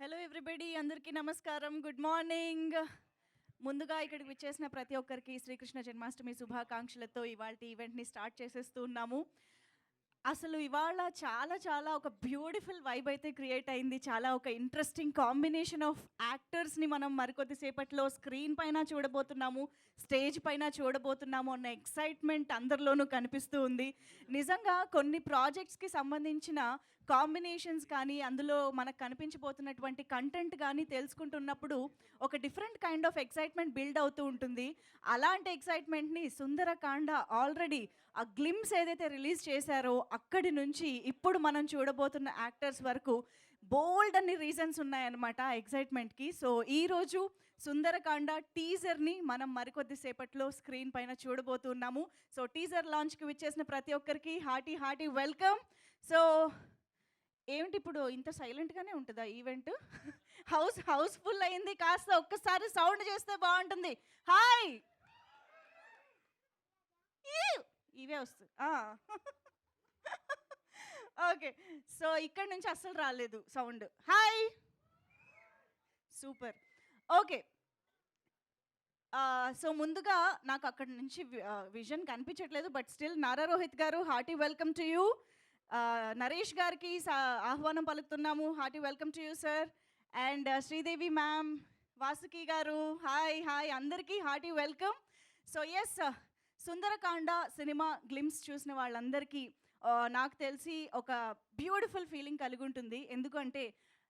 Hello everybody, అందరికీ నమస్కారం, good morning. ముందుగా ఇక్కడికి విచ్చేసిన ప్రతి ఒక్కరికి శ్రీకృష్ణ జన్మాష్టమి శుభాకాంక్షలతో ఇవాళ ఈవెంట్ని స్టార్ట్ చేసేస్తూ ఉన్నాము. అసలు ఇవాళ చాలా చాలా ఒక బ్యూటిఫుల్ వైబ్ అయితే క్రియేట్ అయింది. చాలా ఒక ఇంట్రెస్టింగ్ కాంబినేషన్ ఆఫ్ యాక్టర్స్ని మనం మరికొద్దిసేపట్లో స్క్రీన్ పైన చూడబోతున్నాము, స్టేజ్ పైన చూడబోతున్నాము అన్న ఎక్సైట్మెంట్ అందరిలోనూ కనిపిస్తూ ఉంది. నిజంగా కొన్ని ప్రాజెక్ట్స్కి సంబంధించిన కాంబినేషన్స్ కానీ, అందులో మనకు కనిపించబోతున్నటువంటి కంటెంట్ కానీ తెలుసుకుంటున్నప్పుడు ఒక different kind of excitement build అవుతూ ఉంటుంది. అలాంటి ఎక్సైట్మెంట్ని సుందరకాండ ఆల్రెడీ ఆ గ్లిమ్స్ ఏదైతే రిలీజ్ చేశారో అక్కడి నుంచి ఇప్పుడు మనం చూడబోతున్న యాక్టర్స్ వరకు బోల్డ్ అన్ని రీజన్స్ ఉన్నాయన్నమాట ఆ ఎక్సైట్మెంట్కి. సో ఈరోజు సుందరకాండ టీజర్ని మనం మరికొద్దిసేపట్లో స్క్రీన్ పైన చూడబోతున్నాము. సో టీజర్ లాంచ్కి విచ్చేసిన ప్రతి ఒక్కరికి హార్టీ హార్టీ వెల్కమ్. సో ఏమిటి ఇప్పుడు ఇంత సైలెంట్గానే ఉంటుందా ఈవెంట్? హౌస్ఫుల్ అయింది. కాస్త ఒక్కసారి సౌండ్ చేస్తే బాగుంటుంది. హాయ్, ఇవే వస్తుంది. ఓకే, సో ఇక్కడ నుంచి అస్సలు రాలేదు sound. Hi, super. Okay, so ముందుగా నాకు అక్కడ నుంచి విజన్ కనిపించట్లేదు, but still Nara Rohit garu hearty welcome to you. Naresh గారికి ఆహ్వానం పలుకుతున్నాము. Hearty welcome to you sir. And Sridevi ma'am, Vasuki garu, hi hi, అందరికీ hearty welcome. So yes, Sundarakanda cinema glimpse చూసిన వాళ్ళందరికీ నాకు తెలిసి ఒక బ్యూటిఫుల్ ఫీలింగ్ కలిగి ఉంటుంది. ఎందుకంటే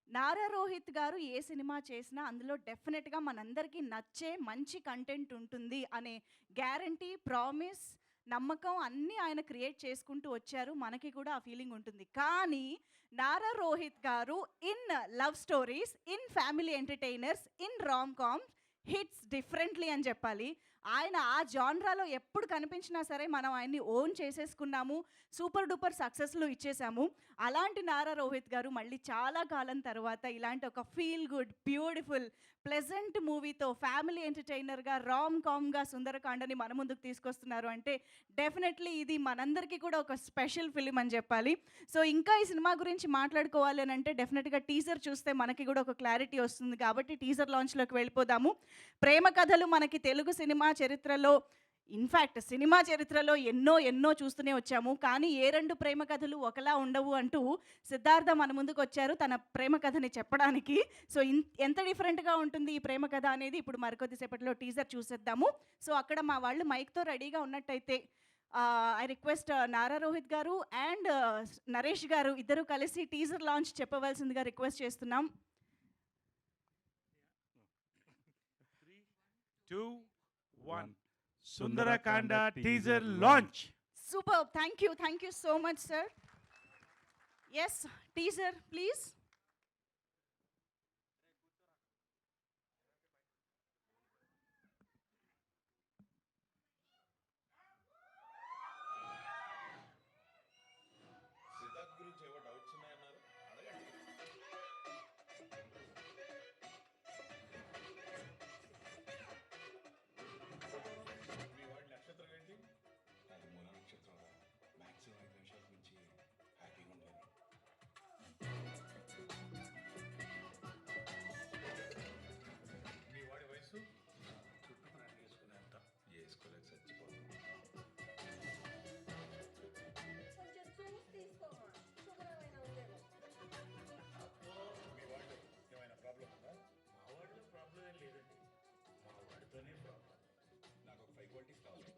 నారా రోహిత్ గారు ఏ సినిమా చేసినా అందులో డెఫినెట్గా మనందరికీ నచ్చే మంచి కంటెంట్ ఉంటుంది అనే గ్యారంటీ, ప్రామిస్, నమ్మకం అన్నీ ఆయన క్రియేట్ చేసుకుంటూ వచ్చారు. మనకి కూడా ఆ ఫీలింగ్ ఉంటుంది. కానీ నారా రోహిత్ గారు in love stories, in family entertainers, in Ram comms hits differently అని చెప్పాలి. ఆయన ఆ జాన్రాలో ఎప్పుడు కనిపించినా సరే మనం ఆయన్ని ఓన్ చేసేసుకున్నాము, సూపర్ డూపర్ సక్సెస్లు ఇచ్చేసాము. అలాంటి నారా రోహిత్ గారు మళ్ళీ చాలా కాలం తర్వాత ఇలాంటి ఒక ఫీల్ గుడ్, బ్యూటిఫుల్, ప్లెజెంట్ మూవీతో ఫ్యామిలీ ఎంటర్టైనర్గా, రామ్ కామ్గా సుందరకాండని మన ముందుకు తీసుకొస్తున్నారు అంటే డెఫినెట్లీ ఇది మనందరికీ కూడా ఒక స్పెషల్ ఫిలిం అని చెప్పాలి. సో ఇంకా ఈ సినిమా గురించి మాట్లాడుకోవాలి అని అంటే డెఫినెట్గా టీజర్ చూస్తే మనకి కూడా ఒక క్లారిటీ వస్తుంది. కాబట్టి టీజర్ లాంచ్లోకి వెళ్ళిపోదాము. ప్రేమ కథలు మనకి తెలుగు సినిమా చరిత్రలో, ఇన్ఫ్యాక్ట్ సినిమా చరిత్రలో ఎన్నో చూస్తూనే వచ్చాము. కానీ ఏ రెండు ప్రేమ కథలు ఒకలా ఉండవు అంటూ సిద్ధార్థ మన ముందుకు వచ్చారు తన ప్రేమ కథని చెప్పడానికి. సో ఎంత డిఫరెంట్గా ఉంటుంది ఈ ప్రేమ కథ అనేది ఇప్పుడు మరికొద్దిసేపట్లో టీజర్ చూసేద్దాము. సో అక్కడ మా వాళ్ళు మైక్తో రెడీగా ఉన్నట్టయితే ఐ రిక్వెస్ట్ నారా రోహిత్ గారు అండ్ నరేష్ గారు ఇద్దరు కలిసి టీజర్ లాంచ్ చెప్పవలసిందిగా రిక్వెస్ట్ చేస్తున్నాం. 3, 2, 1. Sundarakanda teaser launch. Super, thank you so much sir. Yes, teaser please. Siddharth గురించి ఏవో డౌట్స్ ఉన్నాయన్నారు, అడగండి. మీ వాడి నక్షత్రం ఏంటి? అది మూల నక్షత్రం. మ్యాక్సిమం 5 నిమిషాల నుంచి హ్యాపీగా ఉండలేదు. మీ వాడి వయసు? చుట్టుకున్నట్టు వేసుకునేంత. వేసుకోలేక చచ్చిపోతుంది. మీ వాళ్ళు ఏమైనా ప్రాబ్లం ఉందా? మా వాడిలో ప్రాబ్లం ఏం లేదండి, మా వాడితోనే ప్రాబ్లం. నాకు ఒక 5 క్వాలిటీస్ కావాలి.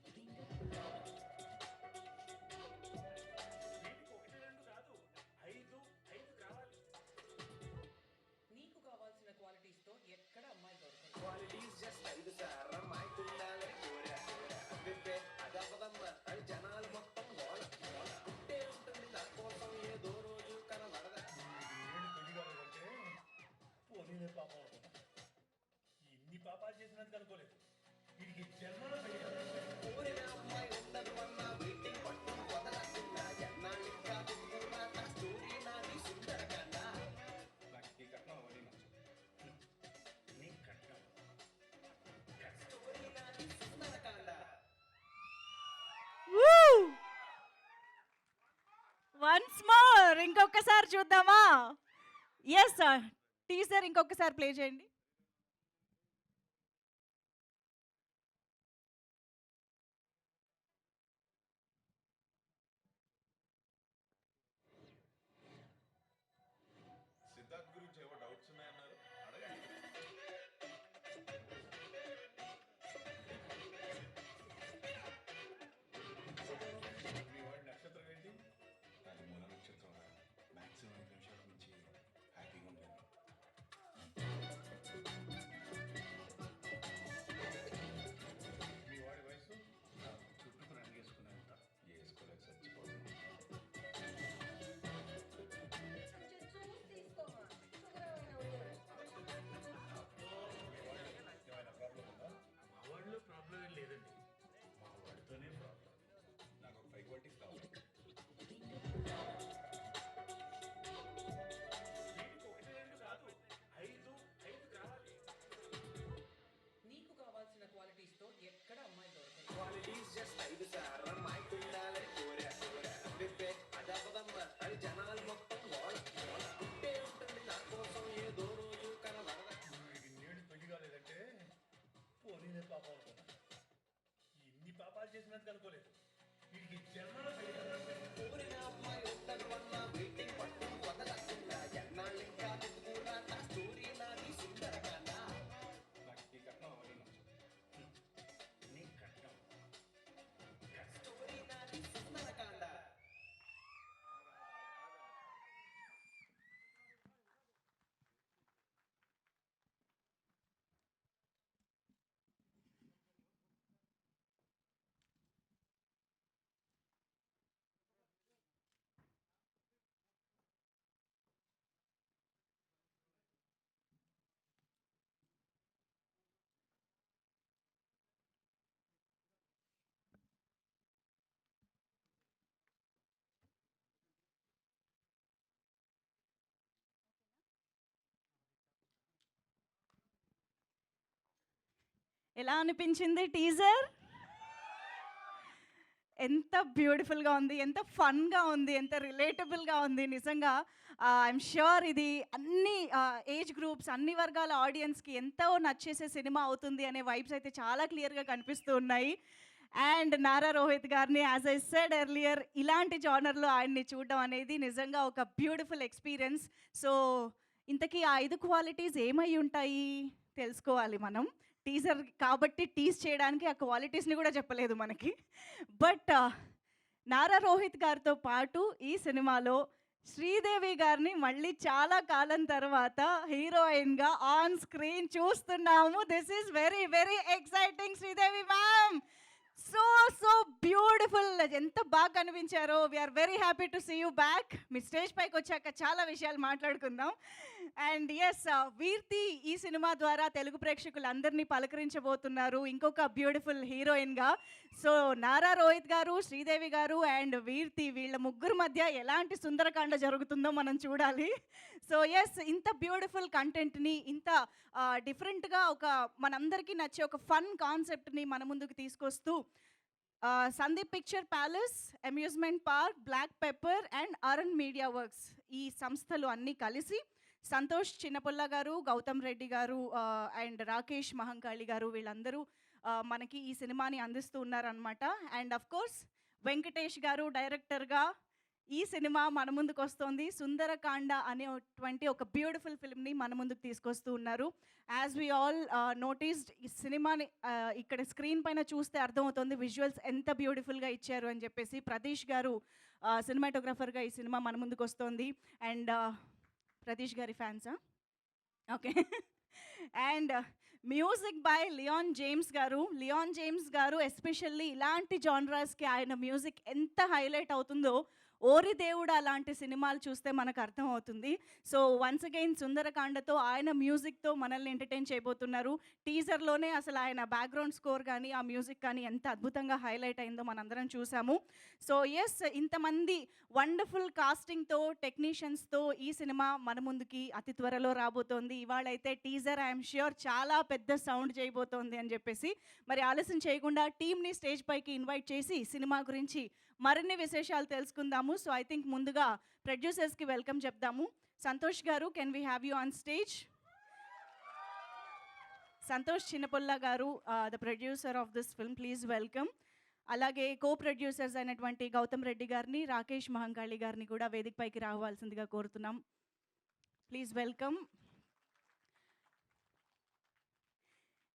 వీటికి 1, 2 కాదు, 5 కావాలి. నీకు కావాల్సిన క్వాలిటీస్తో ఎక్కడ అమ్మాయి దొరకదు. క్వాలిటీస్ జస్ట్ 5 సార్ అమ్మాయి ఉండాలని కోరా అబ్బే అదవ్వదమ్మ అని జనాలు మొత్తం గోల ఉంటే ఉంటుంది నా కోసం ఏదో రోజు కనబడదా. ఏడు పెళ్లి కాలేదంటే పోనీలే పాపం అనుకున్నా. ఇన్ని పాపాలు చేసినందుకు అనుకోలేదు. వీడికి జన్మలో పెళ్లి కాలేదు. ఊరిన అమ్మాయి ఉండదు అన్న వెయిటింగ్ పట్టు వదలకుండా ఎన్నాళ్ళు ఇంకా తిరుగుతున్నా కస్తూరి నాది సుందరకాండ. నాకు ఈ కట్నం అవన్నీ నచ్చదు. నీ కట్నం కస్తూరి నాది సుందరకాండ. వన్స్ మోర్, ఇంకొకసారి చూద్దామా? ఎస్, టీజర్ ఇంకొకసారి ప్లే చేయండి. సిద్ధార్థ్ గురించి ఏవో డౌట్స్ ఉన్నాయన్నారు, అడగండి. మీ వాడి నక్షత్రం ఏంటి? అది మూల నక్షత్రం. మ్యాక్సిమం 5 నిమిషాల నుంచి హ్యాపీగా ఉంటాను. మీ వాడి వయసు? చుట్టూ రంగేసుకునేంత. వేసుకోలేక చచ్చిపోతుంది. ఏమైనా ప్రాబ్లం ఉందా? మా వాళ్ళు ప్రాబ్లం ఏం లేదండి, మా వాడితోనే ప్రాబ్లం. నాకు ఒక 5 క్వాలిటీస్ కావాలి. వీటికి 1, 2 కాదు, 5 కావాలి. నీకు కావాల్సిన క్వాలిటీస్తో ఎక్కడ అమ్మాయి దొరకదు. క్వాలిటీస్ జస్ట్ 5 సార్ అమ్మాయికుండాలని కోరా కోరా అబ్బిబ్బే అదవ్వదమ్మ అని జనాలు మొత్తం గోల గోల. ఉంటే ఉంటుంది నా కోసం ఏదో రోజు కనబడదా. వీడికి నేడు పెళ్లి కాలేదంటే పోనీనే పాపం అనుకున్నా. ఇన్ని పాపాలు చేసినందుకు అనుకోలేదు. వీడికి జన్మలో పెళ్లి కాలేదు. ఊరిన అమ్మాయి ఉండదు అన్న వెయిటింగ్ పట్టు వదలకుండా ఎన్నాళ్ళు ఇంకా వెతుకురా నా స్టోరీ నాది సుందరకాండ. నాకు ఈ కట్నం అవన్నీ నచ్చదు. నీ కట్నం స్టోరీ నాది సుందరకాండ. ఎలా అనిపించింది టీజర్? ఎంత బ్యూటిఫుల్గా ఉంది, ఎంత ఫన్గా ఉంది, ఎంత రిలేటబుల్గా ఉంది. నిజంగా ఐఎమ్ ష్యూర్ ఇది అన్ని ఏజ్ గ్రూప్స్, అన్ని వర్గాల ఆడియన్స్కి ఎంతో నచ్చేసే సినిమా అవుతుంది అనే వైబ్స్ అయితే చాలా క్లియర్గా కనిపిస్తూ ఉన్నాయి. అండ్ నారా రోహిత్ గారిని యాజ్ ఐ సెడ్ ఎర్లియర్ ఇలాంటి జానర్లో ఆయన్ని చూడడం అనేది నిజంగా ఒక బ్యూటిఫుల్ ఎక్స్పీరియన్స్. సో ఇంతకీ ఆ 5 క్వాలిటీస్ ఏమై ఉంటాయి తెలుసుకోవాలి మనం. టీజర్ కాబట్టి టీజ్ చేయడానికి ఆ క్వాలిటీస్ని కూడా చెప్పలేదు మనకి. బట్ నారా రోహిత్ గారితో పాటు ఈ సినిమాలో శ్రీదేవి గారిని మళ్ళీ చాలా కాలం తర్వాత హీరోయిన్గా ఆన్ స్క్రీన్ చూస్తున్నాము. This is very very exciting. Sridevi ma'am, so beautiful. ఎంత బాగా కనిపించారో. We're very happy to see you back. మీ స్టేజ్ పైకి వచ్చాక చాలా విషయాలు మాట్లాడుకుందాం. అండ్ ఎస్, వీర్తి ఈ సినిమా ద్వారా తెలుగు ప్రేక్షకులందరినీ పలకరించబోతున్నారు ఇంకొక బ్యూటిఫుల్ హీరోయిన్గా. సో నారా రోహిత్ గారు, శ్రీదేవి గారు అండ్ వీర్తి, వీళ్ళ ముగ్గురు మధ్య ఎలాంటి సుందరకాండ జరుగుతుందో మనం చూడాలి. సో ఎస్, ఇంత బ్యూటిఫుల్ కంటెంట్ని, ఇంత డిఫరెంట్గా ఒక మనందరికీ నచ్చే ఒక ఫన్ కాన్సెప్ట్ని మన ముందుకు తీసుకొస్తూ Sandeep Picture Palace, Amusement Park, Black Pepper and Arun Media Works, ఈ సంస్థలు అన్నీ కలిసి సంతోష్ చిన్నపుల్ల గారు, గౌతమ్ రెడ్డి గారు అండ్ రాకేష్ మహంకాళి గారు వీళ్ళందరూ మనకి ఈ సినిమాని అందిస్తూ ఉన్నారనమాట. అండ్ అఫ్ కోర్స్ వెంకటేష్ గారు డైరెక్టర్గా ఈ సినిమా మన ముందుకు వస్తుంది. సుందరకాండ అనేటువంటి ఒక బ్యూటిఫుల్ ఫిల్మ్ని మన ముందుకు తీసుకొస్తూ ఉన్నారు. యాజ్ వీ ఆల్ నోటీస్డ్, ఈ సినిమాని ఇక్కడ స్క్రీన్ పైన చూస్తే అర్థమవుతుంది విజువల్స్ ఎంత బ్యూటిఫుల్గా ఇచ్చారు అని చెప్పేసి. ప్రతీష్ గారు సినిమాటోగ్రఫర్గా ఈ సినిమా మన ముందుకు వస్తుంది. అండ్ ప్రతీష్ గారి ఫ్యాన్సా? Okay. And music by Leon James garu. Leon James garu especially ఇలాంటి జానరాస్కి ఆయన మ్యూజిక్ ఎంత హైలైట్ అవుతుందో ఓరి దేవుడు అలాంటి సినిమాలు చూస్తే మనకు అర్థమవుతుంది. సో వన్స్ అగైన్ సుందరకాండతో ఆయన మ్యూజిక్తో మనల్ని ఎంటర్టైన్ చేయబోతున్నారు. టీజర్లోనే అసలు ఆయన బ్యాక్గ్రౌండ్ స్కోర్ కానీ ఆ మ్యూజిక్ కానీ ఎంత అద్భుతంగా హైలైట్ అయిందో మనందరం చూసాము. సో ఎస్, ఇంతమంది వండర్ఫుల్ కాస్టింగ్తో, టెక్నీషియన్స్తో ఈ సినిమా మన ముందుకి అతి త్వరలో రాబోతోంది. ఇవాళైతే టీజర్ ఐఎమ్ ష్యూర్ చాలా పెద్ద సౌండ్ చేయబోతోంది అని చెప్పేసి. మరి ఆలస్యం చేయకుండా టీమ్ని స్టేజ్ పైకి ఇన్వైట్ చేసి సినిమా గురించి మరిన్ని విశేషాలు తెలుసుకుందాము. సో ఐ థింక్ ముందుగా ప్రొడ్యూసర్స్కి వెల్కమ్ చెప్దాము. Santosh garu, can we have you on stage? Santosh Chinnapulla garu, the producer of this film, please welcome. అలాగే కో ప్రొడ్యూసర్స్ అయినటువంటి గౌతమ్ రెడ్డి గారిని, రాకేష్ మహంకాళి గారిని కూడా వేదికపైకి రావాల్సిందిగా కోరుతున్నాం. Please welcome.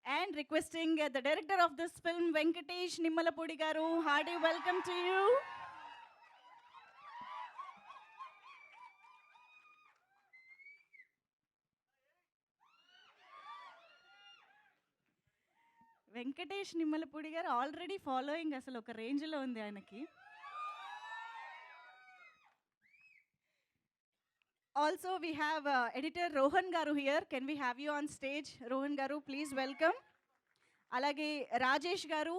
And requesting the director of this film, Venkatesh Nimmalapudi garu, hearty welcome to you. Venkatesh Nimmalapudi garu already following అసలు ఒక రేంజ్లో ఉంది ఆయనకి. Also we have editor Rohan garu here, can we have you on stage? Rohan garu, please welcome. అలాగే రాజేష్ గారు,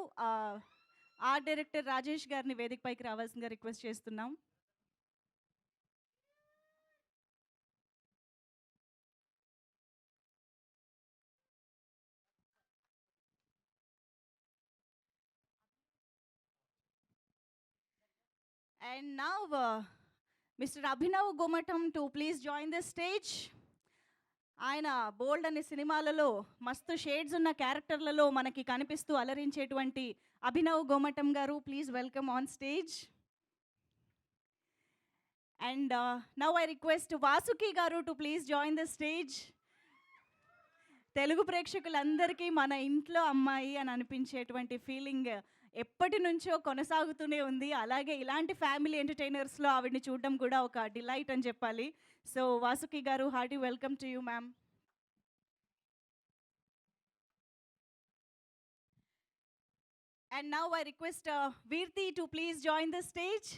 art director Rajesh గారిని వేదికపైకి రావాల్సిందిగా రిక్వెస్ట్ చేస్తున్నాం. And now Mr. Abhinav Gomatam to please join the stage. ఆయన బోల్డ్ అనే సినిమాలలో మస్తు షేడ్స్ ఉన్న క్యారెక్టర్లలో మనకి కనిపిస్తూ అలరించేటువంటి Abhinav Gomatam garu, please welcome on stage. And now I request Vasuki garu to please join the stage. Telugu ప్రేక్షకులందరికీ మన ఇంట్లో అమ్మాయి అని అనిపించేటువంటి ఫీలింగ్ ఎప్పటి నుంచో కొనసాగుతూనే ఉంది. అలాగే ఇలాంటి ఫ్యామిలీ ఎంటర్టైనర్స్లో ఆవిడని చూడడం కూడా ఒక డిలైట్ అని చెప్పాలి. సో వాసుకి గారు, hearty welcome to you ma'am. And now I request Veerti to please join the stage.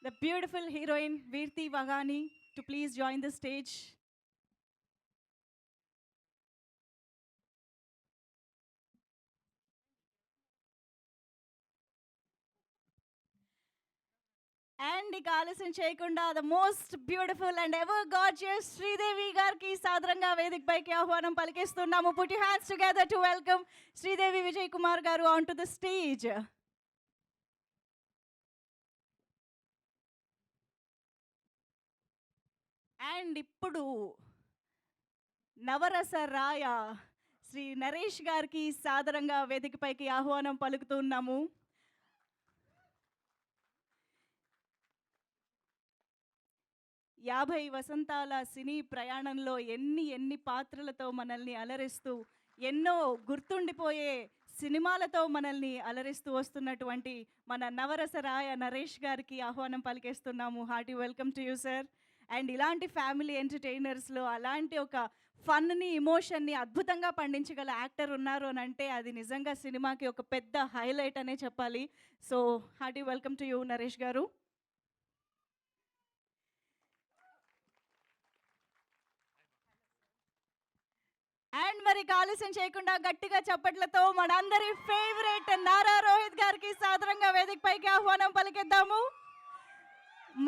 The beautiful heroine Veerti Vagani to please join the stage. And ఇక ఆలస్యం చేయకుండా the most beautiful and ever gorgeous Sridevi గారికి సాదరంగా వేదికపైకి ఆహ్వానం పలికిస్తున్నాము. Put your hands together to welcome Sridevi Vijay Kumar garu on to the stage. And ఇప్పుడు నవరస రాయ శ్రీ నరేష్ గారికి సాదరంగా వేదికపైకి ఆహ్వానం పలుకుతున్నాము. 50 వసంతాల సినీ ప్రయాణంలో ఎన్ని పాత్రలతో మనల్ని అలరిస్తూ, ఎన్నో గుర్తుండిపోయే సినిమాలతో మనల్ని అలరిస్తూ వస్తున్నటువంటి మన నవరసరాయ నరేష్ గారికి ఆహ్వానం పలికేస్తున్నాము. Hearty welcome to you sir. And ఇలాంటి ఫ్యామిలీ ఎంటర్టైనర్స్లో అలాంటి ఒక ఫన్ని, ఇమోషన్ని అద్భుతంగా పండించగల యాక్టర్ ఉన్నారు అని అంటే అది నిజంగా సినిమాకి ఒక పెద్ద హైలైట్ అనే చెప్పాలి. So hearty welcome to you Naresh గారు. అండ్ మరి ఆలస్యం చేయకుండా గట్టిగా చప్పట్లతో మనందరి ఫేవరెట్ నారా రోహిత్ గారికి సాదరంగా వేదికపైకి ఆహ్వానం పలికిద్దాము.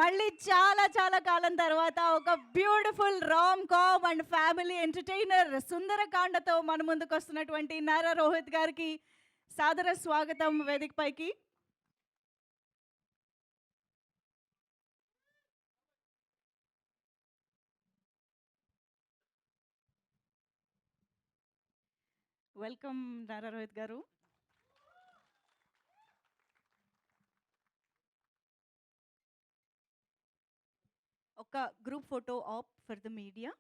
మళ్ళీ చాలా కాలం తర్వాత ఒక beautiful rom com and family entertainer సుందరకాండతో మన ముందుకు వస్తున్నటువంటి నారా రోహిత్ గారికి సాదర స్వాగతం వేదికపైకి. వెల్కమ్ నారా రోహిత్ గారు. ఒక group photo op for the media.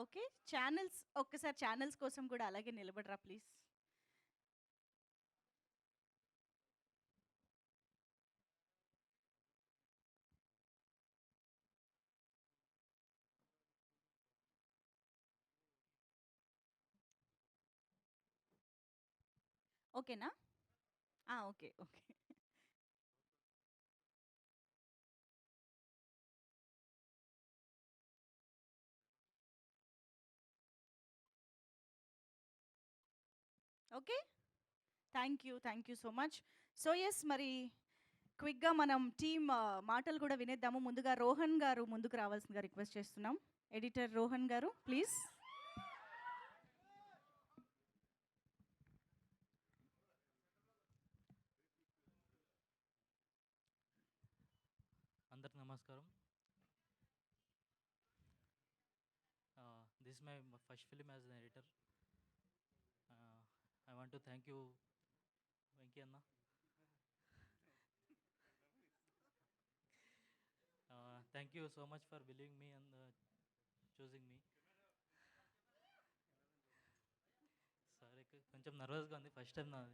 Okay. Channels ఒక్కసారి ఛానెల్స్ కోసం కూడా అలాగే నిలబడరా ప్లీజ్. ఓకేనా? Okay. Okay. Okay. Thank you so much. So yes, మరి క్విక్‌గా మనం టీమ్ మాటలు కూడా వినేద్దాము. ముందుగా రోహన్ గారు ముందుకు రావాల్సిందిగా రిక్వెస్ట్ చేస్తున్నాం. Editor Rohan garu please. అందరికి నమస్కారం. This my first film as an editor. I want to thank you Venky అన్న. Thank you so much for believing me and choosing me. సరే, కొంచెం నర్వస్గా ఉంది, ఫస్ట్ టైం నాది.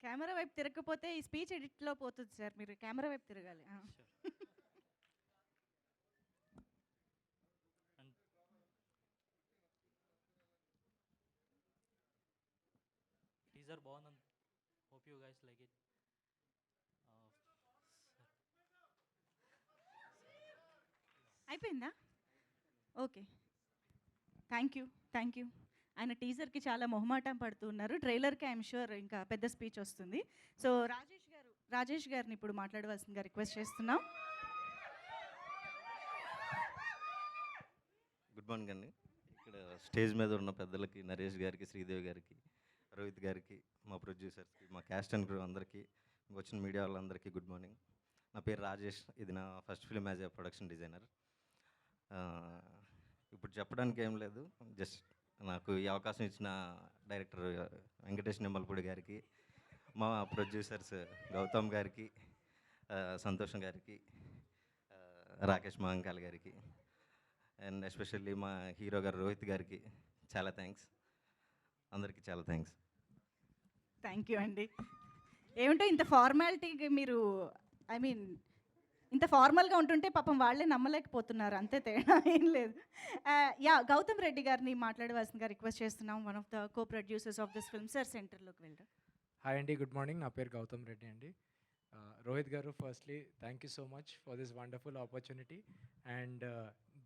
కెమెరా వైపు తిరగకపోతే ఈ స్పీచ్ ఎడిట్‌లో పోతుంది సార్. మీరు కెమెరా వైపు తిరగాలి. అండ్ టీజర్ బాగుంది. Hope you guys like it. అయిపోయిందా? ఓకే. Thank you. ఆయన టీజర్‌కి చాలా మొహమాటం పడుతూ ఉన్నారు. ట్రైలర్‌కి ఐఎమ్ షూర్ ఇంకా పెద్ద స్పీచ్ వస్తుంది. సో రాజేష్ గారిని ఇప్పుడు మాట్లాడవలసిందిగా రిక్వెస్ట్ చేస్తున్నాం. గుడ్ మార్నింగ్ అండి. ఇక్కడ స్టేజ్ మీద ఉన్న పెద్దలకి, నరేష్ గారికి, శ్రీదేవి గారికి, రోహిత్ గారికి, మా ప్రొడ్యూసర్స్కి, మా క్యాస్ట్ అండ్ క్రూ అందరికీ, వచ్చిన మీడియా వాళ్ళందరికీ గుడ్ మార్నింగ్. నా పేరు రాజేష్. ఇది నా first film as a production designer. ఇప్పుడు చెప్పడానికి ఏం లేదు, జస్ట్ నాకు ఈ అవకాశం ఇచ్చిన డైరెక్టర్ వెంకటేష్ నిమ్మలపూడి గారికి, మా ప్రొడ్యూసర్స్ గౌతమ్ గారికి, సంతోషం గారికి, రాకేష్ మహంకాల్ గారికి, అండ్ ఎస్పెషల్లీ మా హీరో గారు రోహిత్ గారికి చాలా థ్యాంక్స్. అందరికీ చాలా థ్యాంక్స్. థ్యాంక్ యూ అండి. ఏమిటో ఇంత ఫార్మాలిటీగా మీరు ఐ మీన్ ఇంత ఫార్మల్గా ఉంటుంటే పాపం వాళ్ళే నమ్మలేకపోతున్నారు, అంతే తేడా ఏం లేదు. గౌతమ్ రెడ్డి గారిని మాట్లాడవలసిందిగా రిక్వెస్ట్ చేస్తున్నాం. One of the co producers of this film. Sir సెంటర్లోకి వెళ్ళరా. హాయ్ అండి, గుడ్ మార్నింగ్. నా పేరు గౌతమ్ రెడ్డి అండి. Rohit garu, firstly thank you so much for this wonderful opportunity. And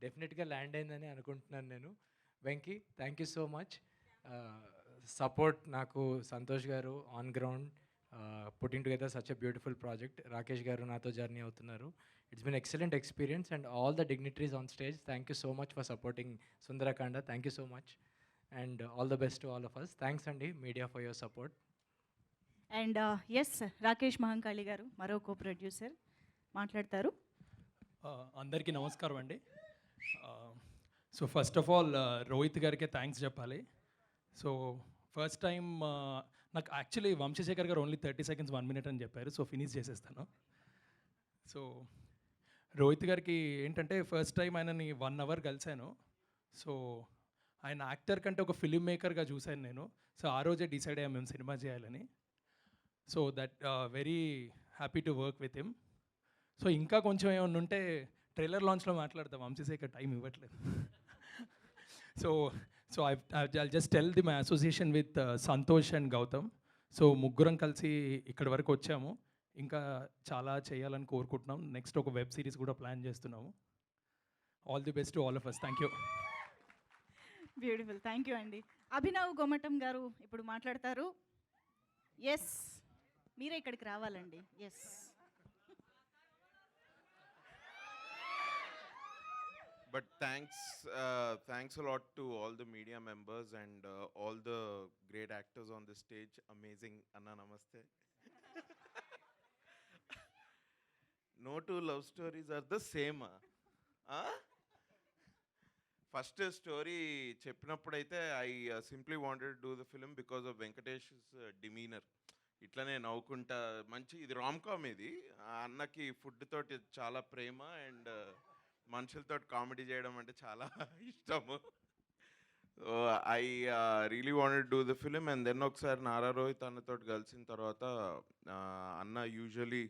డెఫినెట్గా ల్యాండ్ అయిందని అనుకుంటున్నాను నేను. Venky, thank you so much. Support నాకు Santosh garu on ground, putting together such a beautiful project. Rakesh garu నాతో జర్నీ అవుతున్నారు. It's been excellent experience and all the dignitaries on stage, thank you so much for supporting Sundarakanda. Thank you so much and all the best to all of us. Thanks అండి media for your support. And yes, Rakesh Mahankali garu మరో co producer మాట్లాడతారు. అందరికీ నమస్కారం అండి. So first of all Rohit గారికే thanks చెప్పాలి. So first time నాకు actually Vamshashekhar garu only 30 seconds 1 minute అని చెప్పారు, సో ఫినిష్ చేసేస్తాను. సో రోహిత్ గారికి ఏంటంటే ఫస్ట్ టైం ఆయనని 1 hour కలిశాను. సో ఆయన యాక్టర్ కంటే ఒక ఫిలిం మేకర్గా చూశాను నేను. సో ఆ రోజే డిసైడ్ అయ్యాం మేము సినిమా చేయాలని. So that very happy to work with him. So ఇంకా కొంచెం ఏమన్నా ఉంటే ట్రైలర్ లాంచ్లో మాట్లాడతాం, వంశశేఖర్ టైం ఇవ్వట్లేదు. So I'll just tell my association with Santosh and Gautam. So ముగ్గురం కలిసి ఇక్కడి వరకు వచ్చాము, ఇంకా చాలా చేయాలని కోరుకుంటున్నాం. నెక్స్ట్ ఒక వెబ్ సిరీస్ కూడా ప్లాన్ చేస్తున్నాము. All the best to all of us. Thank you. Beautiful, thank you అండి. అభినవ్ గోమటం గారు ఇప్పుడు మాట్లాడతారు. ఎస్, మీరే ఇక్కడికి రావాలండి. Yes. But thanks a lot to all the media members and all the great actors on the stage. Amazing. Anna, namaste. No two love stories are the same. First story చెప్పినప్పుడైతే I simply wanted to do the film because of Venkatesh's demeanor. ఇట్లనే నవ్వుకుంటా మంచి, ఇది rom com, ఇది అన్నకి food తోటి చాలా ప్రేమ and మనుషులతో comedy చేయడం అంటే చాలా ఇష్టము. So I really wanted do the film. And then ఒకసారి నారా రోహిత్ అన్నతో కలిసిన తర్వాత అన్న యూజువలీ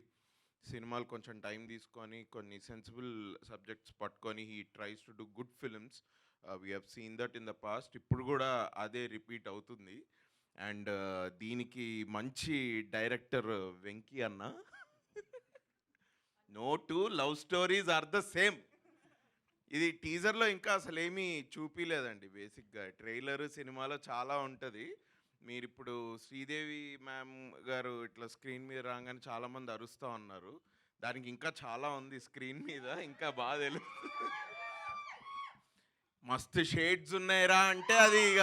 సినిమాలు కొంచెం టైం తీసుకొని కొన్ని సెన్సిబుల్ సబ్జెక్ట్స్ పట్టుకొని he tries to do good films. We have seen that in the past. ఇప్పుడు కూడా అదే రిపీట్ అవుతుంది. అండ్ దీనికి మంచి డైరెక్టర్ వెంకీ అన్న. No two love stories are the same. ఇది టీజర్లో ఇంకా అసలు ఏమీ చూపిలేదండి. బేసిక్గా ట్రైలర్ సినిమాలో చాలా ఉంటుంది. మీరు ఇప్పుడు శ్రీదేవి మ్యామ్ గారు ఇట్లా స్క్రీన్ మీద రాగానే చాలామంది అరుస్తూ ఉన్నారు. దానికి ఇంకా చాలా ఉంది స్క్రీన్ మీద, ఇంకా బాగా తెలుస్తుంది. మస్తు షేడ్స్ ఉన్నాయిరా అంటే అది ఇక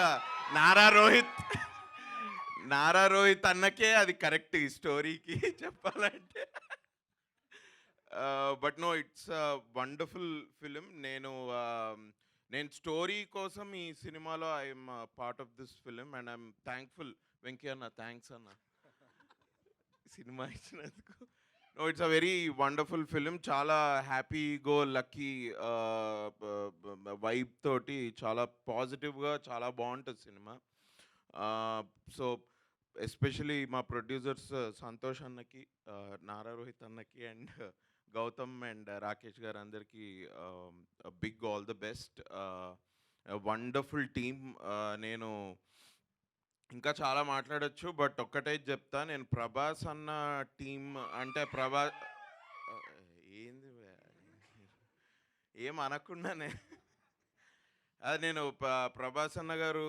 నారా రోహిత్ అన్నకే అది కరెక్ట్ ఈ స్టోరీకి చెప్పాలంటే. But no, it's wonderful film. నేను స్టోరీ కోసం ఈ సినిమాలో I'm part of this film and I'm thankful. Venky అన్న, థ్యాంక్స్ అన్న సినిమా ఇచ్చినందుకు. No, it's a very wonderful film. చాలా హ్యాపీ గో లక్కీ వైబ్ తోటి చాలా పాజిటివ్గా చాలా బాగుంటుంది సినిమా. సో ఎస్పెషలీ మా ప్రొడ్యూసర్స్ సంతోష్ అన్నకి, నారా రోహిత్ అన్నకి అండ్ గౌతమ్ అండ్ రాకేష్ గారు అందరికీ big all the best. Wonderful team. నేను ఇంకా చాలా మాట్లాడచ్చు, బట్ ఒక్కటే చెప్తా. నేను ప్రభాస్ అన్న టీం అంటే ఏంది ఏం అనకుండానే అది నేను ప్రభాస్ అన్న గారు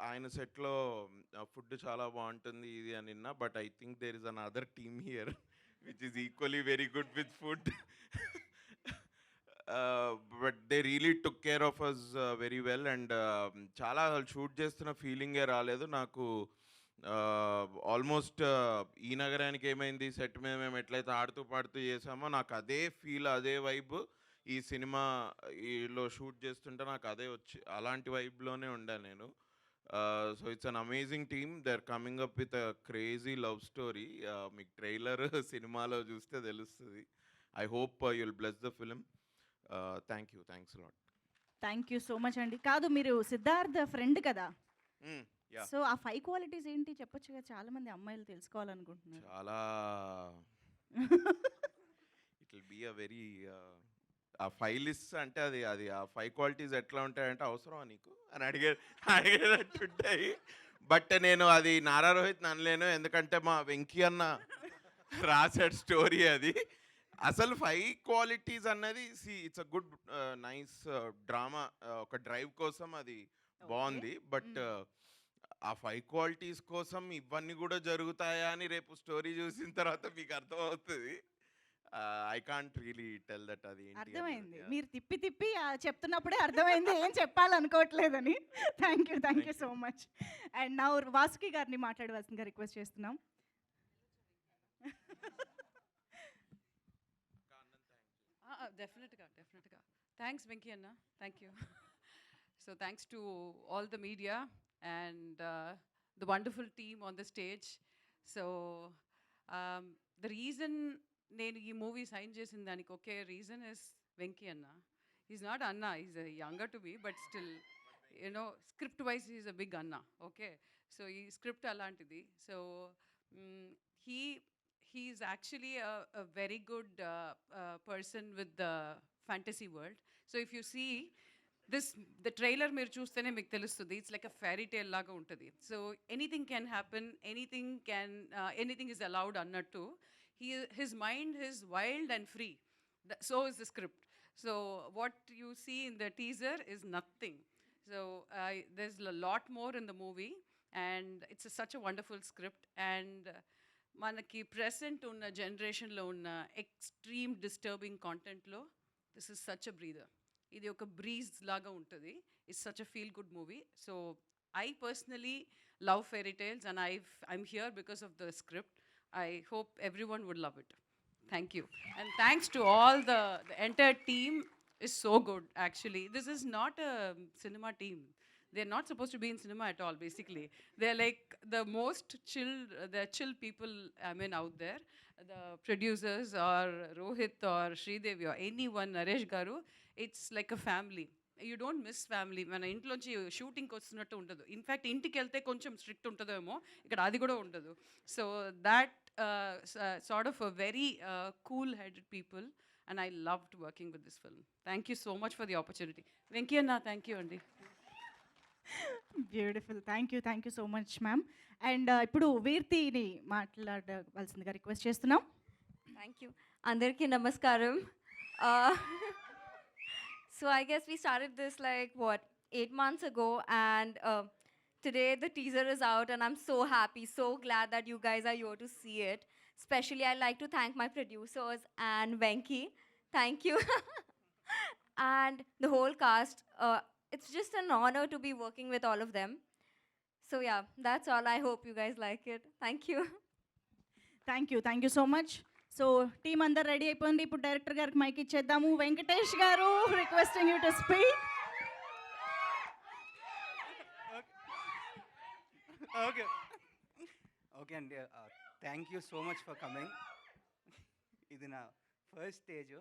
ఆయన సెట్లో ఫుడ్ చాలా బాగుంటుంది ఇది అని విన్నా. But I think there is another team here which is equally very good with food. But they really took care of us very well. And చాలా షూట్ చేస్తున్న ఫీలింగే రాలేదు నాకు. ఆల్మోస్ట్ ఈ నగరానికి ఏమైంది సెట్ మీద మేము ఎట్లయితే ఆడుతూ పాడుతూ చేసామో నాకు అదే ఫీల్, అదే వైబ్ ఈ సినిమాలో షూట్ చేస్తుంటే నాకు అదే అలాంటి వైబ్లోనే ఉండాను నేను. So it's an amazing team. They are coming up with a crazy love story. మీకు ట్రైలర్ సినిమాలో చూస్తే తెలుస్తుంది. I hope you'll bless the film. Thanks lot. Thank you so much అండి. కాదు, మీరు సిద్ధార్థ్ ఫ్రెండ్ కదా, సో ఆ 5 క్వాలిటీస్ ఏంటి చెప్పొచ్చు కదా, చాలా మంది అమ్మాయిలు తెలుసుకోవాలనుకుంటున్నారు. చాలా it will be a very ah 5 list అంటే అది ఆ 5 క్వాలిటీస్ ఎట్లా ఉంటాయంటే అవసరమా నీకు అని అడిగేటట్టుంటాయి. బట్ నేను అది నారా రోహిత్ అనలేను, ఎందుకంటే మా వెంకీ అన్న రాసాడు స్టోరీ అది. అసలు 5 క్వాలిటీస్ అన్నది it's a good nice drama. ఒక డ్రైవ్ కోసం అది బాగుంది. బట్ ఆ 5 క్వాలిటీస్ కోసం ఇవన్నీ కూడా జరుగుతాయా అని రేపు స్టోరీ చూసిన తర్వాత మీకు అర్థమవుతుంది. I can't really tell that. అది అర్థమైంది, మీరు తిప్పి చెప్తున్నప్పుడే అర్థమైంది ఏం చెప్పాలనుకోవట్లేదని. Thank you so much. And నా వాసుకి గారిని మాట్లాడవలసిందిగా రిక్వెస్ట్ చేస్తున్నాం. డెఫినెట్గా థ్యాంక్స్ వెంకీ అన్న, thank you. So thanks to all the media and the wonderful team on the stage. So the reason నేను ఈ మూవీ సైన్ చేసిన దానికి ఒకే రీజన్ ఇస్ వెంకీ అన్న. ఈజ్ నాట్ అన్న, is younger to me, but still you know script wise is a big అన్న. Okay, so ఈ script అలాంటిది. So he's actually a very good person with the fantasy world. So if you see the trailer మీరు చూస్తేనే మీకు తెలుస్తుంది, it's like a fairy tale లాగా ఉంటుంది. So anything can happen, anything is allowed అన్నట్టు. His mind is wild and free. So is the script. So what you see in the teaser is nothing. So there's a lot more in the movie, and it's such a wonderful script. And మనకి present ఉన్న జనరేషన్లో ఉన్న extreme disturbing కాంటెంట్లో this is such a breather. ఇది ఒక breeze లాగా ఉంటుంది. It's such a feel good movie. So I personally love fairy tales and I'm here because of the script. I hope everyone would love it. Thank you. And thanks to all the entire team is so good actually. This is not a cinema team. They're not supposed to be in cinema at all basically. They're like the most chill people out there. the producers or Rohit or Sridevi or anyone, Naresh Garu, it's like a family. You don't miss family. మన ఇంట్లోంచి షూటింగ్కి వస్తున్నట్టు ఉండదు. In fact ఇంటికి వెళ్తే కొంచెం strict ఉంటుందేమో, ఇక్కడ అది కూడా ఉండదు. So that sort of a very cool headed people and I loved working with this film. Thank you so much for the opportunity. Venky అన్న, థ్యాంక్ యూ అండి. Beautiful. Thank you so much ma'am. And ఇప్పుడు వీర్తిని మాట్లాడవలసిందిగా request చేస్తున్నాం. Thank you. Andarki namaskaram. Uh, so I guess we started this like what 8 months ago, and today the teaser is out, and I'm so happy, so glad that you guys are here to see it. Especially, I'd like to thank my producers and Venki. Thank you, and the whole cast. It's just an honor to be working with all of them. So yeah, that's all. I hope you guys like it. Thank you. Thank you so much. So team అందరు ready అయిపోయింది. ఇప్పుడు director గారికి mic ఇచ్చేద్దాము. Venkatesh garu, requesting you to speak. Okay okay అండి, thank you so much for coming. ఇది నా first stage.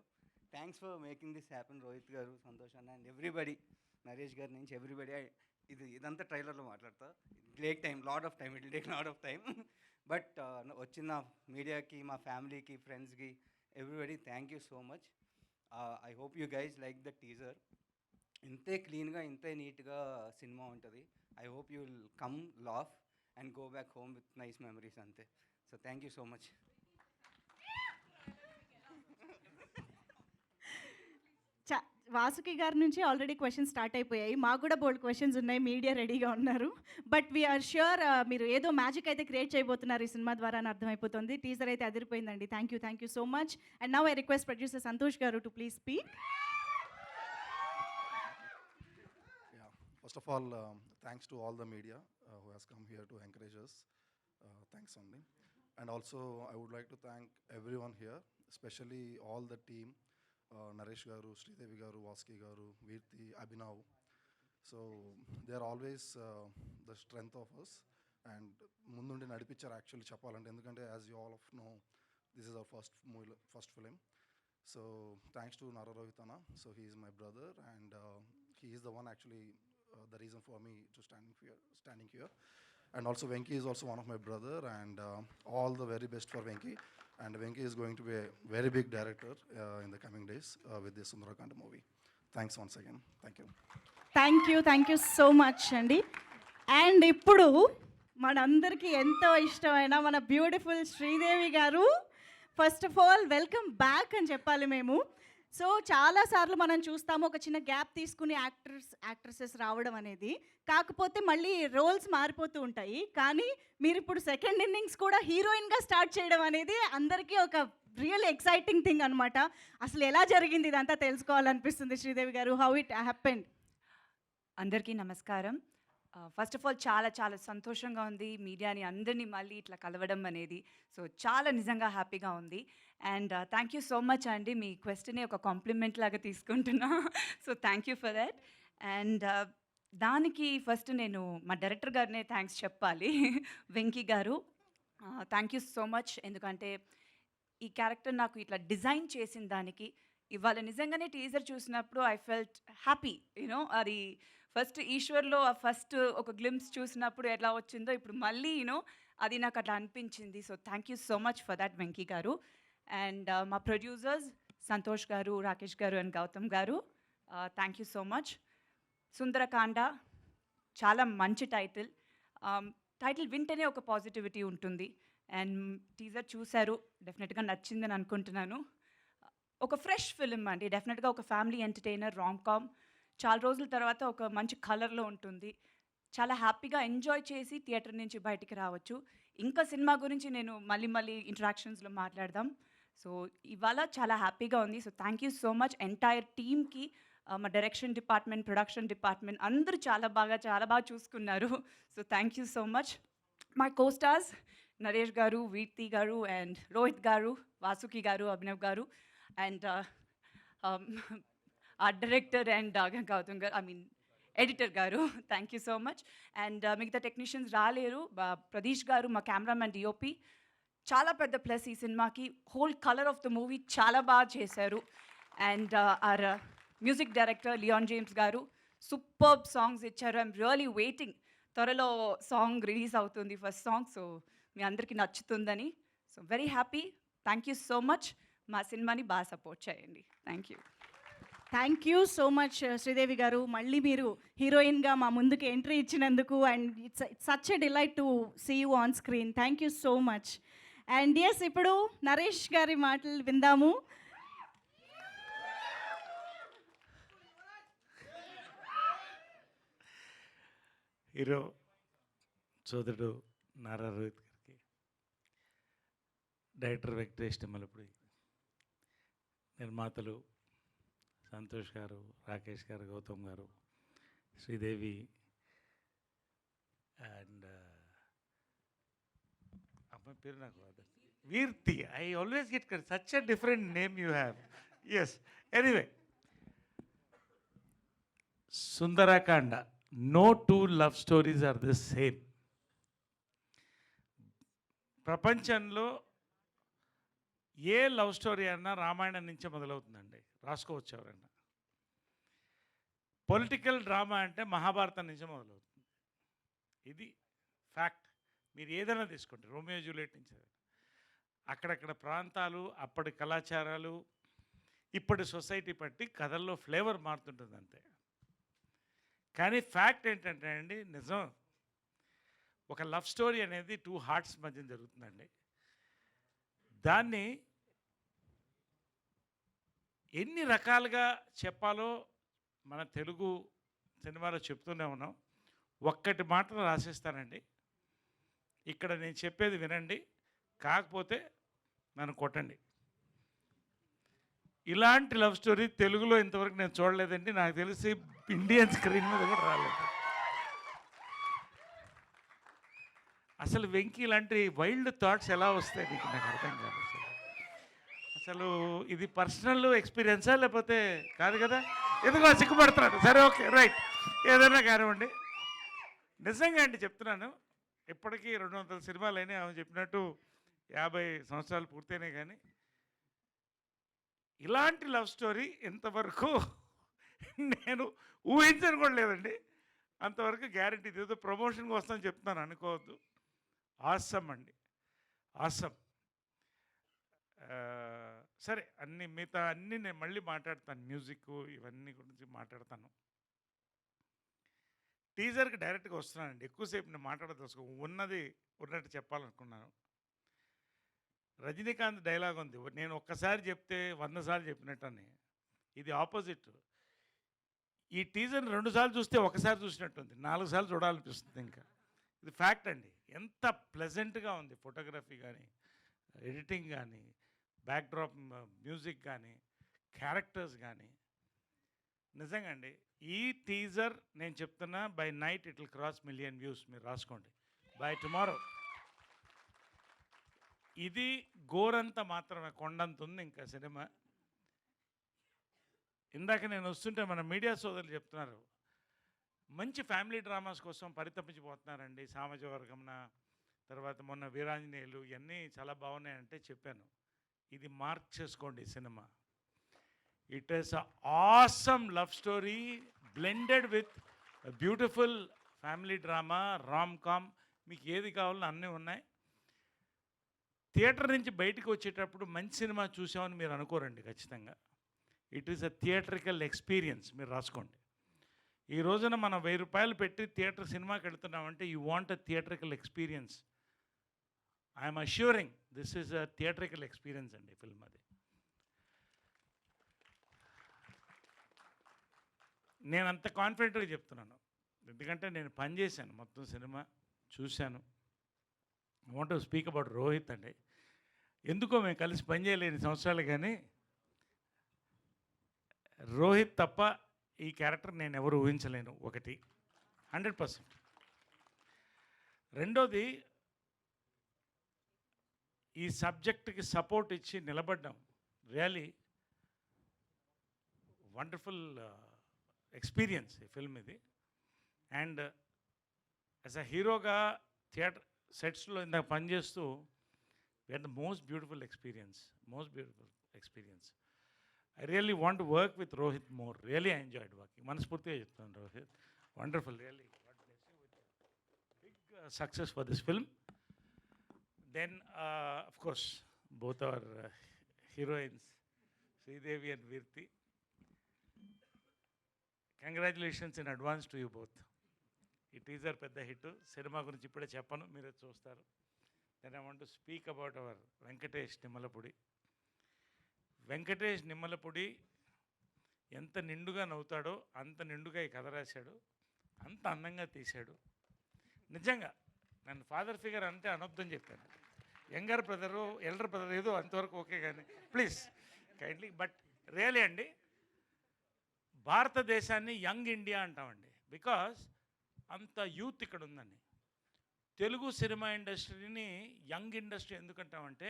Thanks for making this happen, Rohit garu, Santosh అన్న and everybody, Naresh గారి నుంచి ఎవ్రీబడి. ఇదంతా ట్రైలర్లో మాట్లాడతా. Take time, lot of time, it will take lot of time. But వచ్చిన మీడియాకి, మా ఫ్యామిలీకి, ఫ్రెండ్స్కి, everybody thank you so much. I hope you guys like the teaser. ఇంతే క్లీన్గా, ఇంతే నీట్గా సినిమా ఉంటుంది. I hope you will come laugh and go back home with nice memories అంతే. So thank you so much. Vasuki గారి నుంచి already questions start అయిపోయాయి. మాకు కూడా బోల్డ్ క్వశ్చన్స్ ఉన్నాయి, మీడియా రెడీగా ఉన్నారు. బట్ వీఆర్ ష్యూర్ మీరు ఏదో మ్యాజిక్ అయితే క్రియేట్ చేయబోతున్నారు ఈ సినిమా ద్వారా అని అర్థమైపోతుంది. టీజర్ అయితే అదిరిపోయిందండి. Thank you so much. And now I request producer Santosh garu to please speak. First of all, thanks to all the media who has come here to encourage us. Thanks only. And also, I would like to thank everyone here, especially all the team, Naresh Garu, Sridevi Garu, Vaski Garu, Veerti, Abhinav. So, they are always the strength of us. And mundundi nadipichar actually cheppalante, endukante as you all of know, this is our first film. So, thanks to Nara Rohitana. So, he is my brother, and he is the one actually the reason for me to standing here. And also Venki is also one of my brother, and all the very best for Venki. And Venki is going to be a very big director in the coming days with this Sundarakanda movie. Thanks once again. Thank you. Thank you so much అండి. And ఇప్పుడు మనందరికీ ఎంతో ఇష్టమైన మన beautiful Sridevi గారు, first of all welcome back అని చెప్పాలి మేము. సో చాలాసార్లు మనం చూస్తాము ఒక చిన్న గ్యాప్ తీసుకుని యాక్ట్రెసెస్ రావడం అనేది. కాకపోతే మళ్ళీ రోల్స్ మారిపోతూ ఉంటాయి. కానీ మీరు ఇప్పుడు సెకండ్ ఇన్నింగ్స్ కూడా హీరోయిన్గా స్టార్ట్ చేయడం అనేది అందరికీ ఒక రియల్ ఎక్సైటింగ్ థింగ్ అనమాట. అసలు ఎలా జరిగింది ఇదంతా తెలుసుకోవాలనిపిస్తుంది శ్రీదేవి గారు. How it happened? అందరికీ నమస్కారం. ఫస్ట్ ఆఫ్ ఆల్ చాలా చాలా సంతోషంగా ఉంది మీడియాని అందరినీ మళ్ళీ ఇట్లా కలవడం అనేది. సో చాలా నిజంగా హ్యాపీగా ఉంది. And thank you so much అండి, మీ క్వశ్చనే ఒక కాంప్లిమెంట్ లాగా తీసుకుంటున్నా. So thank you for that. And దానికి ఫస్ట్ నేను మా డైరెక్టర్ గారినే థ్యాంక్స్ చెప్పాలి, వెంకీ గారు. Thank you so much. ఎందుకంటే ఈ క్యారెక్టర్ నాకు ఇట్లా డిజైన్ చేసిన దానికి ఇవాళ నిజంగానే టీజర్ చూసినప్పుడు ఐ ఫెల్ట్ హ్యాపీ. యూనో అది ఫస్ట్ ఈశ్వర్లో ఆ ఫస్ట్ ఒక గ్లిమ్స్ చూసినప్పుడు ఎలా వచ్చిందో ఇప్పుడు మళ్ళీ యూనో అది నాకు అట్లా అనిపించింది. So thank you so much for that Venky గారు. అండ్ మా ప్రొడ్యూసర్స్ సంతోష్ గారు, రాకేష్ గారు అండ్ గౌతమ్ గారు, thank you so much. Sundarakanda చాలా మంచి టైటిల్. టైటిల్ వింటేనే ఒక పాజిటివిటీ ఉంటుంది. అండ్ టీజర్ చూశారు, డెఫినెట్గా నచ్చిందని అనుకుంటున్నాను. ఒక ఫ్రెష్ ఫిలిం అండి, డెఫినెట్గా ఒక ఫ్యామిలీ ఎంటర్టైనర్, రామ్ కామ్. చాలా రోజుల తర్వాత ఒక మంచి కలర్లో ఉంటుంది. చాలా హ్యాపీగా ఎంజాయ్ చేసి థియేటర్ నుంచి బయటికి రావచ్చు. ఇంకా సినిమా గురించి నేను మళ్ళీ ఇంటరాక్షన్స్లో మాట్లాడదాం. సో ఇవాళ చాలా హ్యాపీగా ఉంది. So thank you so much entire టీమ్కి, మా డైరెక్షన్ డిపార్ట్మెంట్, ప్రొడక్షన్ డిపార్ట్మెంట్ అందరూ చాలా బాగా చూసుకున్నారు. So thank you so much. My co-stars Naresh గారు, వీర్తి గారు అండ్ రోహిత్ గారు, వాసుకి గారు, Abhinav garu and art director and Gautam garu, editor garu, thank you so much. And మిగతా టెక్నీషియన్స్ రాలేరు, ప్రదీష్ గారు మా కెమెరామ్యాన్ డిఓపి. చాలా పెద్ద ప్లస్ ఈ సినిమాకి. Whole colour of the movie చాలా బాగా చేశారు. And our music director Leon James garu superb songs ఇచ్చారు. ఐఎమ్ రియలీ వెయిటింగ్, త్వరలో సాంగ్ రిలీజ్ అవుతుంది, ఫస్ట్ సాంగ్. సో మీ అందరికీ నచ్చుతుందని. So very happy. Thank you so much. మా సినిమాని బాగా సపోర్ట్ చేయండి. Thank you. Thank you so much Sridevi garu. మళ్ళీ మీరు హీరోయిన్గా మా ముందుకు ఎంట్రీ ఇచ్చినందుకు and it's such a delight to see you on screen. Thank you so much. And yes, ఇప్పుడు నరేష్ గారి మాటలు విందాము. హీరో సోదరుడు నారా రోహిత్ గారికి, డైరెక్టర్ వెంకటేష్ నిమ్మలపూడి, నిర్మాతలు సంతోష్ గారు, రాకేష్ గారు, గౌతమ్ గారు, శ్రీదేవి అండ్ అమ్మాయి పేరు నాకు Veerthi. I always get such a different name you have. Yes, anyway, Sundarakanda. No two love stories are the same. ప్రపంచంలో ఏ లవ్ స్టోరీ అన్నా రామాయణం నుంచే మొదలవుతుందండి, రాసుకోవచ్చు ఎవరన్నా. పొలిటికల్ డ్రామా అంటే మహాభారతం నుంచే మొదలవుతుంది. ఇది ఫ్యాక్ట్. మీరు ఏదైనా తీసుకోండి, రోమియో జూలియట్ నుంచి. అక్కడక్కడ ప్రాంతాలు, అప్పటి కళాచారాలు, ఇప్పటి సొసైటీ బట్టి కథల్లో ఫ్లేవర్ మారుతుంటుంది అంతే. కానీ ఫ్యాక్ట్ ఏంటంటే అండి, నిజం, ఒక లవ్ స్టోరీ అనేది టూ హార్ట్స్ మధ్య జరుగుతుందండి. దాన్ని ఎన్ని రకాలుగా చెప్పాలో మన తెలుగు సినిమాలో చెప్తూనే ఉన్నాం. ఒక్కటి మాత్రం రాసిస్తానండి, ఇక్కడ నేను చెప్పేది వినండి, కాకపోతే నన్ను కొట్టండి. ఇలాంటి లవ్ స్టోరీ తెలుగులో ఇంతవరకు నేను చూడలేదండి. నాకు తెలిసి ఇండియన్ స్క్రీన్ మీద కూడా రాలేదు. అసలు వెంకీ ఇలాంటి వైల్డ్ థాట్స్ ఎలా వస్తాయి నీకు, నాకు అర్థం కాదు. అసలు ఇది పర్సనల్ ఎక్స్పీరియన్సా లేకపోతే కాదు కదా? ఎందుకో సిగ్గుపడుతున్నాడు. సరే, ఓకే, రైట్, ఏదైనా కానివ్వండి. నిజంగా అండి చెప్తున్నాను, ఇప్పటికీ 200 సినిమాలు అయినాయి. ఆమె చెప్పినట్టు 50 సంవత్సరాలు పూర్తయినాయి. కానీ ఇలాంటి లవ్ స్టోరీ ఇంతవరకు నేను ఊహించను కూడా లేదండి. అంతవరకు గ్యారంటీ. ఏదో ప్రమోషన్కి వస్తాను చెప్తున్నాను, అనుకోవద్దు. ఆసమ్ అండి, ఆసమ్. సరే, మిగతా అన్నీ నేను మళ్ళీ మాట్లాడతాను. మ్యూజిక్ ఇవన్నీ గురించి మాట్లాడతాను. టీజర్కి డైరెక్ట్గా వస్తున్నానండి. ఎక్కువసేపు నేను మాట్లాడదలుచుకో, ఉన్నది ఉన్నట్టు చెప్పాలనుకున్నాను. రజనీకాంత్ డైలాగ్ ఉంది, నేను ఒక్కసారి చెప్తే 100 సార్లు చెప్పినట్టని. ఇది ఆపోజిట్. ఈ టీజర్ని 2 సార్లు చూస్తే ఒకసారి చూసినట్టుంది, 4 సార్లు చూడాలనిపిస్తుంది. ఇంకా ఇది ఫ్యాక్ట్ అండి. ఎంత ప్లెజెంట్గా ఉంది ఫోటోగ్రఫీ కానీ, ఎడిటింగ్ కానీ, బ్యాక్డ్రాప్ మ్యూజిక్ కానీ, క్యారెక్టర్స్ కానీ. నిజంగా అండి, ఈ టీజర్ నేను చెప్తున్నా, by night it will cross 1 million views. మీరు రాసుకోండి, బై టుమారో. ఇది గోరంత మాత్రమే, కొండంత ఉంది ఇంకా సినిమా. ఇందాక నేను వస్తుంటే మన మీడియా సోదరులు చెప్తున్నారు, మంచి ఫ్యామిలీ డ్రామాస్ కోసం పరితపించిపోతున్నారండి. సామాజిక వర్గంన, తర్వాత మొన్న వీరాంజనేయులు, ఇవన్నీ చాలా బాగున్నాయంటే చెప్పాను. ఇది మార్క్ చేసుకోండి సినిమా. It is a awesome love story blended with beautiful family drama, rom com. మీకు ఏది కావాలో అన్నీ ఉన్నాయి. థియేటర్ నుంచి బయటకు వచ్చేటప్పుడు మంచి సినిమా చూసామని మీరు అనుకోరండి ఖచ్చితంగా. It is a theatrical experience. మీరు రాసుకోండి. ఈ రోజున మనం 1000 రూపాయలు పెట్టి థియేటర్ సినిమాకి వెళ్తున్నామంటే you want a theatrical experience. I'm assuring this is a theatrical experience అండి ఫిల్మ్. అది నేను అంత కాన్ఫిడెంట్గా చెప్తున్నాను, ఎందుకంటే నేను పనిచేశాను, మొత్తం సినిమా చూశాను. I want to speak about Rohit అండి. ఎందుకో మేము కలిసి పనిచేయలేని సంవత్సరాలు, కానీ రోహిత్ తప్ప ఈ క్యారెక్టర్ నేను ఎవరు ఊహించలేను. ఒకటి 100%. రెండోది, ఈ సబ్జెక్ట్కి సపోర్ట్ ఇచ్చి నిలబడ్డాం. రియలీ వండర్ఫుల్ ఎక్స్పీరియన్స్ ఈ ఫిల్మ్ ఇది. అండ్ యాజ్ అ హీరోగా థియేటర్ సెట్స్లో ఇందాక పనిచేస్తూ We had the most beautiful experience. I really want to work with Rohit more. Really, I enjoyed working. Manaspurtiga cheptanu, Rohit. Wonderful, really. God bless you with big success for this film. Then, of course, both our heroines, Sridevi and Virti. Congratulations in advance to you both. ఈ teaser పెద్ద hit. సినిమా గురించి ఇప్పుడే చెప్పను, మీరే చూస్తారు. Then I want to speak about our Venkatesh Nimmalapudi. Venkatesh Nimmalapudi ఎంత నిండుగా నవ్వుతాడో అంత నిండుగా ఈ కథ రాశాడు, అంత అందంగా తీశాడు. నిజంగా నన్ను ఫాదర్ ఫిగర్ అంటే అనొద్దని చెప్పాను. యంగర్ బ్రదరు, ఎల్డర్ బ్రదర్ ఏదో అంతవరకు ఓకే, కానీ ప్లీజ్ కైండ్లీ. బట్ రియలీ అండి, భారతదేశాన్ని యంగ్ ఇండియా అంటామండి. బికాస్ అంత యూత్ ఇక్కడ ఉందండి. తెలుగు సినిమా ఇండస్ట్రీని యంగ్ ఇండస్ట్రీ ఎందుకంటామంటే,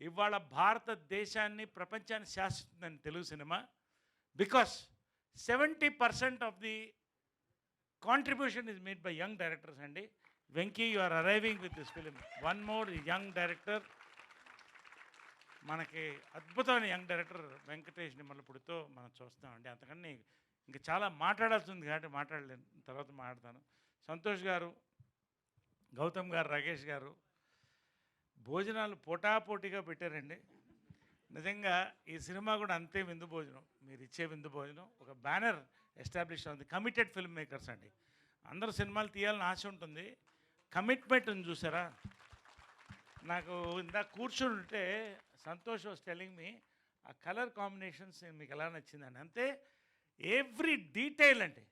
ఇవాళ భారతదేశాన్ని ప్రపంచాన్ని శాసిస్తుందండి Telugu cinema. Because 70% of the contribution is made by young directors అండి. Venky, you are arriving with this film. One more young director, మనకి అద్భుతమైన యంగ్ డైరెక్టర్ వెంకటేష్ నిమ్మలపూడితో మనం చూస్తామండి. అంతకన్నా ఇంకా చాలా మాట్లాడాల్సి ఉంది కాబట్టి మాట్లాడలేను, తర్వాత మాట్లాడతాను. సంతోష్ గారు, గౌతమ్ గారు, రాకేష్ గారు భోజనాలు పోటాపోటీగా పెట్టారండి. నిజంగా ఈ సినిమా కూడా అంతే విందు భోజనం, మీరు ఇచ్చే విందు భోజనం. ఒక బ్యానర్ ఎస్టాబ్లిష్ అవుతుంది. కమిటెడ్ ఫిల్మ్ మేకర్స్ అండి. అందరూ సినిమాలు తీయాలని ఆశ ఉంటుంది, కమిట్మెంట్ ఉంది చూసారా. నాకు ఇందాక కూర్చుని ఉంటే సంతోష్ వాస్ టెల్లింగ్ మీ ఆ కలర్ కాంబినేషన్స్ మీకు ఎలా నచ్చిందని. అంతే ఎవ్రీ డీటెయిల్ అంటే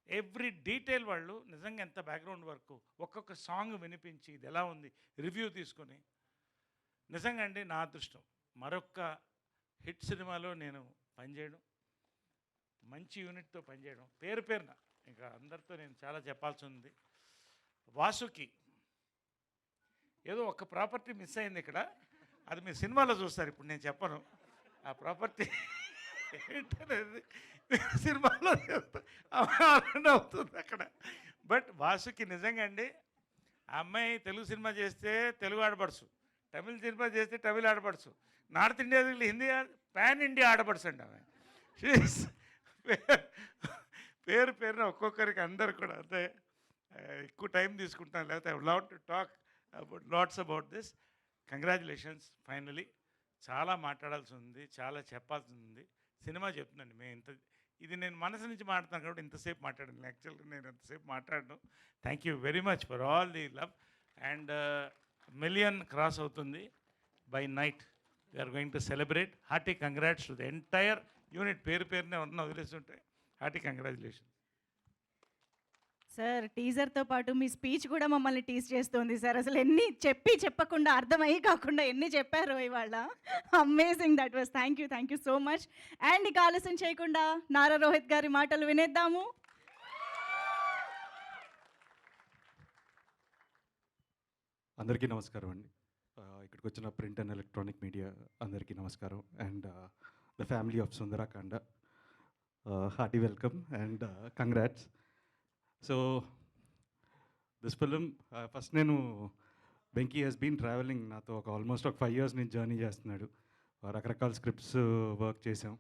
ఎవ్రీ డీటెయిల్ వాళ్ళు నిజంగా ఎంత బ్యాక్గ్రౌండ్ వర్క్, ఒక్కొక్క సాంగ్ వినిపించి ఇది ఎలా ఉంది రివ్యూ తీసుకొని. నిజంగా అండి నా అదృష్టం మరొక్క హిట్ సినిమాలో నేను పనిచేయడం, మంచి యూనిట్తో పనిచేయడం. పేరు పేరున ఇంకా అందరితో నేను చాలా చెప్పాల్సి ఉంది. వాసుకి ఏదో ఒక ప్రాపర్టీ మిస్ అయింది ఇక్కడ, అది మీరు సినిమాలో చూస్తారు, ఇప్పుడు నేను చెప్పను ఆ ప్రాపర్టీ ఏంటనేది. సినిమాలో అవుతుంది అక్కడ. బట్ వాసుకి నిజంగా అండి, ఆ అమ్మాయి తెలుగు సినిమా చేస్తే తెలుగు ఆడపడుచు, తమిళ సినిమా చేస్తే తమిళ ఆడపడుచు, north India Hindi pan India ఆడపడుచు అండి ఆమె. పేరు పేరున ఒక్కొక్కరికి అందరు కూడా అంతే. ఎక్కువ టైం తీసుకుంటాను, లేకపోతే I would love to talk lots about this. Congratulations finally. చాలా మాట్లాడాల్సి ఉంది, చాలా చెప్పాల్సి ఉంది. సినిమా చెప్తున్నాను మేము ఇది నేను మనసు నుంచి మాట్లాడుతాను కాబట్టి ఇంతసేపు మాట్లాడాను. యాక్చువల్గా నేను ఎంతసేపు మాట్లాడను. Thank you very much for all the love. And million cross అవుతుంది by night. We're going to celebrate. Hearty congrats to the entire unit. పేరు పేరునే ఉన్న వదిలేస్తుంటే హార్టీ కంగ్రాచులేషన్. సార్, టీజర్తో పాటు మీ స్పీచ్ కూడా మమ్మల్ని టీజ్ చేస్తుంది సార్. అసలు ఎన్ని చెప్పకుండా అర్థమయ్యి కాకుండా ఎన్ని చెప్పారో ఇవాళ. Amazing, that was. Thank you so much. And ఇక ఆలస్యం చేయకుండా నారా రోహిత్ గారి మాటలు వినేద్దాము. అందరికీ నమస్కారం అండి. ఇక్కడికి వచ్చిన ప్రింట్ అండ్ ఎలక్ట్రానిక్ మీడియా అందరికీ నమస్కారం. And the family of Sundarakanda, hearty welcome and congrats. So this film first నేను వెంకీ హెస్ బీన్ ట్రావెలింగ్ నాతో ఆల్మోస్ట్ ఒక 5 years నుంచి జర్నీ చేస్తున్నాడు. రకరకాల స్క్రిప్ట్స్ వర్క్ చేసాం.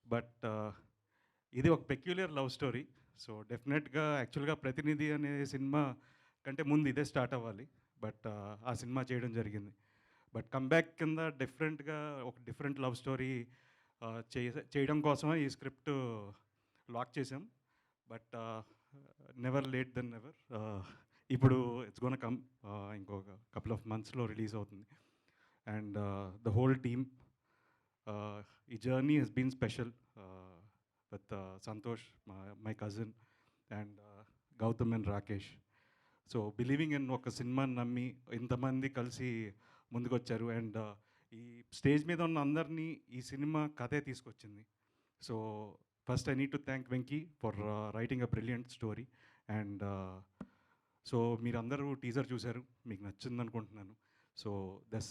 బట్ ఇది ఒక పెక్యులర్ లవ్ స్టోరీ. సో డెఫినెట్గా యాక్చువల్గా ప్రతినిధి అనే సినిమా కంటే ముందు ఇదే స్టార్ట్ అవ్వాలి. బట్ ఆ సినిమా చేయడం జరిగింది. బట్ కమ్బ్యాక్ కింద డిఫరెంట్గా ఒక డిఫరెంట్ లవ్ స్టోరీ చేయడం కోసమే ఈ స్క్రిప్ట్ లాక్ చేసాం. But never late then never. ఇప్పుడు ఇట్స్ గోన్ కమ్ ఇంకొక కపుల్ ఆఫ్ మంత్స్లో రిలీజ్ అవుతుంది. అండ్ ద హోల్ టీమ్, ఈ journey has been special with Santosh, my cousin, and Gautam and Rakesh. So believing in ఒక సినిమాని నమ్మి ఇంతమంది కలిసి ముందుకొచ్చారు. అండ్ ఈ స్టేజ్ మీద ఉన్న అందరినీ ఈ సినిమా కథే తీసుకొచ్చింది. So first I need to thank Venky for writing a brilliant story. And so మీరందరూ టీజర్ చూశారు, మీకు నచ్చింది అనుకుంటున్నాను. So this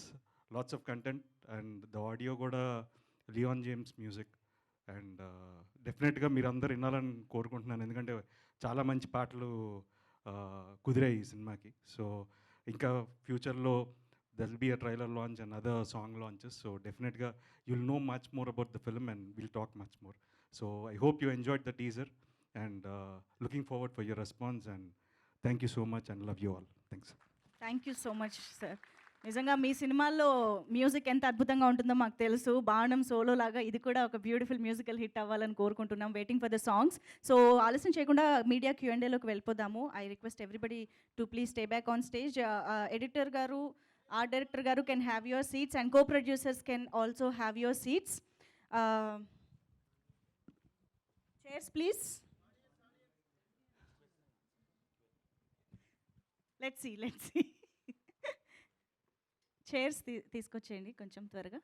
lots of content and the audio కూడా లియాన్ జేమ్స్ మ్యూజిక్. అండ్ డెఫినెట్గా మీరందరూ వినాలని కోరుకుంటున్నాను, ఎందుకంటే చాలా మంచి పాటలు కుదిరాయి ఈ సినిమాకి. సో ఇంకా ఫ్యూచర్లో there'll be a trailer launch and other song launches. So definitely you'll know much more about the film and we'll talk much more. So I hope you enjoyed the teaser and looking forward for your response, and thank you so much and love you all. Thanks. Thank you so much sir. నిజంగా మీ సినిమాల్లో music ఎంత అద్భుతంగా ఉంటుందో మాకు తెలుసు. బాణం solo లాగా ఇది కూడా ఒక బ్యూటిఫుల్ మ్యూజికల్ హిట్ అవ్వాలని కోరుకుంటున్నాం. Waiting for the songs. So ఆలస్యం చేయకుండా మీడియా Q&Aలోకి వెళ్ళిపోదాము. I request everybody to please stay back on stage. Editor garu, art director garu can have your seats and co producers can also have your seats. Chairs please. Let's see chairs తీసుకొచ్చేయండి కొంచెం త్వరగా.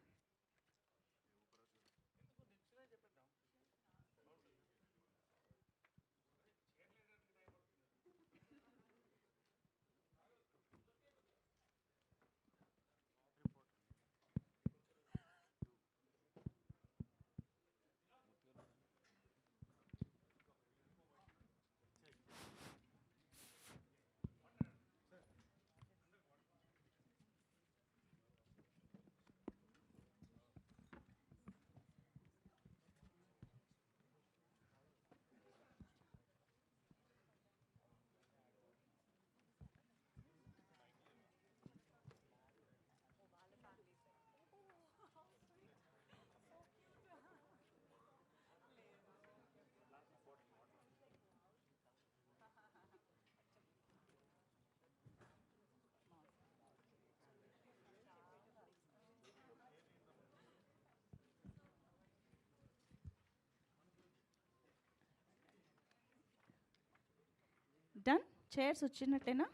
Done. Chairs వచ్చినట్టేనా?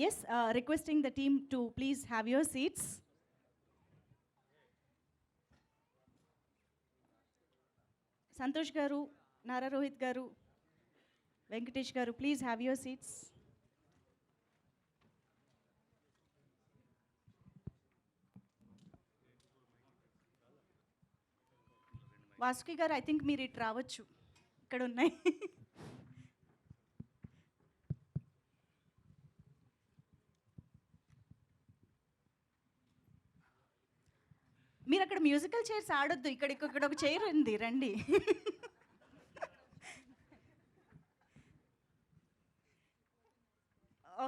Yes, requesting the team to please have your seats. Santosh garu, Nara Rohit garu, Venkatesh garu, please have your seats. Vasuki గారు, I think మీరు ఇటు రావచ్చు, ఇక్కడ ఉన్నాయి. మీరు అక్కడ మ్యూజికల్ చైర్స్ ఆడొద్దు, ఇక్కడ ఒక చైర్ ఉంది, రండి.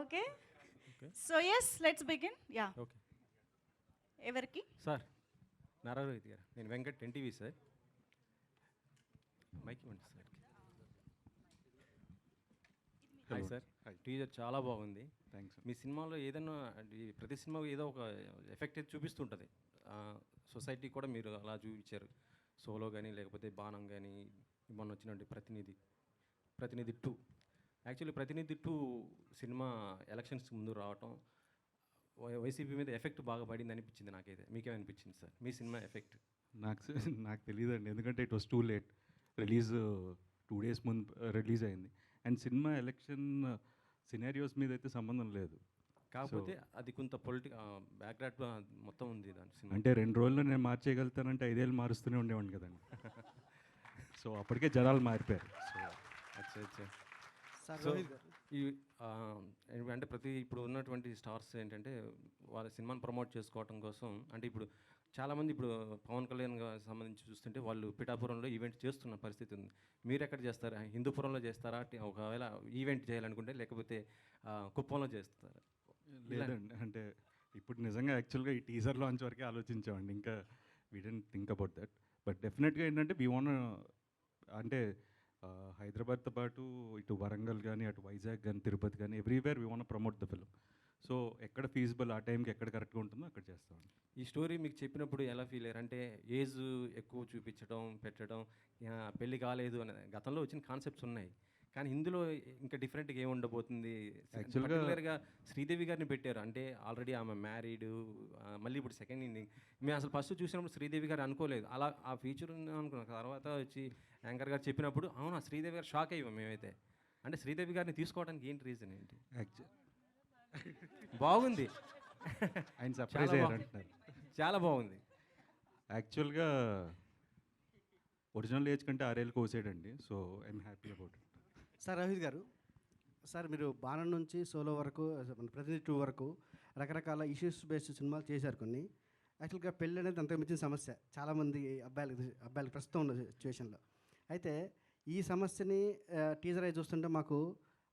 Okay, so yes let's begin. Yeah, okay. ఎవరికి? సార్, నారా రోహిత్ గారు, నేను వెంకట్ ఎన్టీవీ సార్. మైక్ ఇవ్వండి సార్. హాయ్ సార్, టీజర్ చాలా బాగుంది. థ్యాంక్స్. మీ సినిమాలో ఏదైనా ప్రతి సినిమా ఏదో ఒక ఎఫెక్ట్ అయితే చూపిస్తుంటుంది. సొసైటీ కూడా మీరు అలా చూపించారు. సోలో కానీ లేకపోతే బాణం కానీ, మొన్న వచ్చినట్టు ప్రతినిధి 2. యాక్చువల్లీ ప్రతినిధి 2 సినిమా ఎలక్షన్స్ ముందు రావటం వైసీపీ మీద ఎఫెక్ట్ బాగా పడింది అనిపించింది నాకైతే. మీకేమనిపించింది సార్ మీ సినిమా ఎఫెక్ట్? నాకు తెలియదండి, ఎందుకంటే it was too late. Release 2 days ముందు రిలీజ్ అయింది. అండ్ సినిమా ఎలక్షన్ సినారియోస్ మీద అయితే సంబంధం లేదు. కాకపోతే అది కొంత బ్యాక్గ్రౌండ్ మొత్తం ఉంది దాని సినిమా. అంటే 2 రోజుల్లో నేను మార్చేయగలుగుతానంటే 5 ఏళ్ళు మారుస్తూనే ఉండేవాడిని కదండి. సో అప్పటికే జనాలు మారిపోయారు. సో అచ్చా. ఈ అంటే ఇప్పుడు ఉన్నటువంటి స్టార్స్ ఏంటంటే వాళ్ళ సినిమాని ప్రమోట్ చేసుకోవడం కోసం, అంటే ఇప్పుడు చాలామంది ఇప్పుడు పవన్ కళ్యాణ్ సంబంధించి చూస్తుంటే వాళ్ళు పిఠాపురంలో ఈవెంట్ చేస్తున్న పరిస్థితి ఉంది. మీరు ఎక్కడ చేస్తారా? హిందూపురంలో చేస్తారా ఒకవేళ ఈవెంట్ చేయాలనుకుంటే, లేకపోతే కుప్పంలో చేస్తారా? లేదండి, అంటే ఇప్పుడు నిజంగా యాక్చువల్గా ఈ టీజర్ లాంచ్ వరకే ఆలోచించామండి. ఇంకా we didn't think about that. But డెఫినెట్గా ఏంటంటే వీ వాంట్, అంటే హైదరాబాద్తో పాటు ఇటు వరంగల్ కానీ, అటు వైజాగ్ కానీ, తిరుపతి కానీ, everywhere we want promote the film. So ఎక్కడ ఫీజిబుల్, ఆ టైంకి ఎక్కడ కరెక్ట్గా ఉంటుందో అక్కడ చేస్తామండి. ఈ స్టోరీ మీకు చెప్పినప్పుడు ఎలా ఫీల్ అయ్యారు? అంటే ఏజ్ ఎక్కువ చూపించడం, పెట్టడం, పెళ్ళి కాలేదు అనే గతంలో వచ్చిన కాన్సెప్ట్స్ ఉన్నాయి. కానీ ఇందులో ఇంకా డిఫరెంట్గా ఏమి ఉండబోతుంది? యాక్చువల్గా శ్రీదేవి గారిని పెట్టారు, అంటే ఆల్రెడీ ఆమె మ్యారీడ్, మళ్ళీ ఇప్పుడు సెకండ్ ఇన్నింగ్. మేము అసలు ఫస్ట్ చూసినప్పుడు శ్రీదేవి గారు అనుకోలేదు అలా ఆ ఫీచర్ అనుకున్నాం. తర్వాత వచ్చి యాంకర్ గారు చెప్పినప్పుడు అవునా శ్రీదేవి గారు షాక్ అయ్యాం మేమైతే. అంటే శ్రీదేవి గారిని తీసుకోవడానికి ఏంటి రీజన్ ఏంటి? బాగుంది, ఆయన సర్ప్రైజ్ అయ్యారంటున్నారు. చాలా బాగుంది. యాక్చువల్గా ఒరిజినల్ ఏజ్ కంటే 6 ఏళ్ళు కోసాడండి. So I'm happy about it. Sir Rohit garu, sir మీరు బాణం నుంచి సోలో వరకు మన ప్రతినిధి 2 వరకు రకరకాల ఇష్యూస్ బేస్డ్ సినిమాలు చేశారు కొన్ని. యాక్చువల్గా పెళ్ళి అనేది అంతకు మించిన సమస్య చాలామంది అబ్బాయిలకి ప్రస్తుతం ఉన్న సిచ్యువేషన్లో. అయితే ఈ సమస్యని టీజర్ అయి చూస్తుంటే మాకు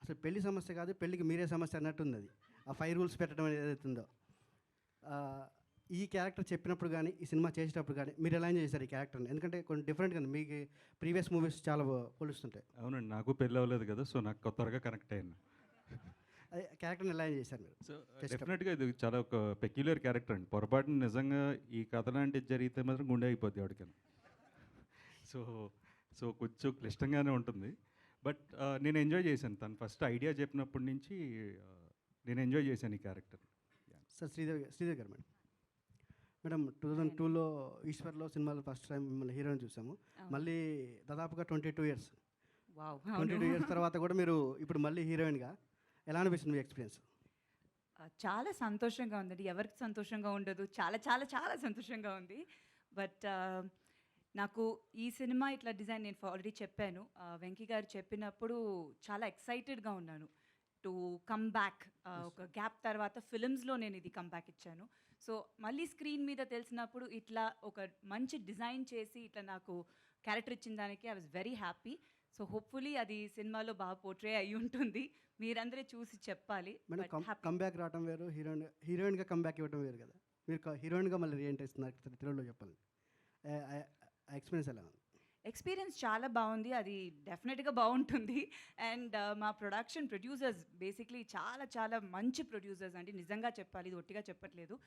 అసలు పెళ్లి సమస్య కాదు, పెళ్ళికి మీరే సమస్య అన్నట్టుంది. అది ఆ 5 రూల్స్ పెట్టడం అనేది ఏదైతుందో ఈ క్యారెక్టర్ చెప్పినప్పుడు కానీ ఈ సినిమా చేసేటప్పుడు కానీ మీరు ఎలా చేశారు ఈ క్యారెక్టర్ని? ఎందుకంటే కొన్ని డిఫరెంట్గా మీకు ప్రీవియస్ మూవీస్ చాలా పోలుస్తుంటాయి. అవునండి, నాకు పెళ్ళి అవ్వలేదు కదా, సో నాకు త్వరగా కనెక్ట్ అయ్యాను. అదే క్యారెక్టర్ని ఎలా చేశారు మీరు? సో డెఫినెట్గా ఇది చాలా ఒక పెక్యులర్ క్యారెక్టర్ అండి. పొరపాటున నిజంగా ఈ కథ లాంటిది జరిగితే మాత్రం గుండె అయిపోద్ది ఎవరికైనా. సో సో కొంచెం క్లిష్టంగానే ఉంటుంది. బట్ నేను ఎంజాయ్ చేశాను. తను ఫస్ట్ ఐడియా చెప్పినప్పటి నుంచి నేను ఎంజాయ్ చేశాను ఈ క్యారెక్టర్. సార్ శ్రీదేవి గారు మేడం 2002లో ఈశ్వర్లో సినిమాలో ఫస్ట్ టైం మిమ్మల్ని హీరోయిన్ చూసాము. మళ్ళీ దాదాపుగా 22 ఇయర్స్. 22 ఇయర్స్ తర్వాత కూడా మీరు ఇప్పుడు మళ్ళీ హీరోయిన్గా ఎలా అనిపిస్తుంది మీ ఎక్స్పీరియన్స్? చాలా సంతోషంగా ఉందండి. ఎవరికి సంతోషంగా ఉండదు? చాలా చాలా చాలా సంతోషంగా ఉంది. బట్ నాకు ఈ సినిమా ఇట్లా డిజైన్ నేను ఆల్రెడీ చెప్పాను. వెంకీ గారు చెప్పినప్పుడు చాలా ఎక్సైటెడ్గా ఉన్నాను టు కమ్ బ్యాక్. ఒక గ్యాప్ తర్వాత ఫిలిమ్స్లో నేను ఇది కమ్ బ్యాక్ ఇచ్చాను. సో మళ్ళీ స్క్రీన్ మీద తెలిసినప్పుడు ఇట్లా ఒక మంచి డిజైన్ చేసి ఇట్లా నాకు క్యారెక్టర్ ఇచ్చిన దానికి I was very happy. So hopefully అది సినిమాలో బాగా పోర్ట్రే అయి ఉంటుంది. మీరందరూ చూసి చెప్పాలి. మేడం కమ్బ్యాక్ రావడం వేరు, హీరోయిన్గా కమ్బ్యాక్ ఇవ్వడం వేరు కదా. మీరు హీరోయిన్గా మళ్ళీ రీఎంట్రీ ఇస్తున్నారు తెలుగులో, చెప్పాలి ఎక్స్పీరియన్స్ ఎలా ఉంది? ఎక్స్పీరియన్స్ చాలా బాగుంది. అది డెఫినెట్గా బాగుంటుంది. అండ్ మా ప్రొడ్యూసర్స్ బేసిక్లీ చాలా చాలా మంచి ప్రొడ్యూసర్స్ అండి. నిజంగా చెప్పాలి, ఇది ఒట్టిగా చెప్పట్లేదు.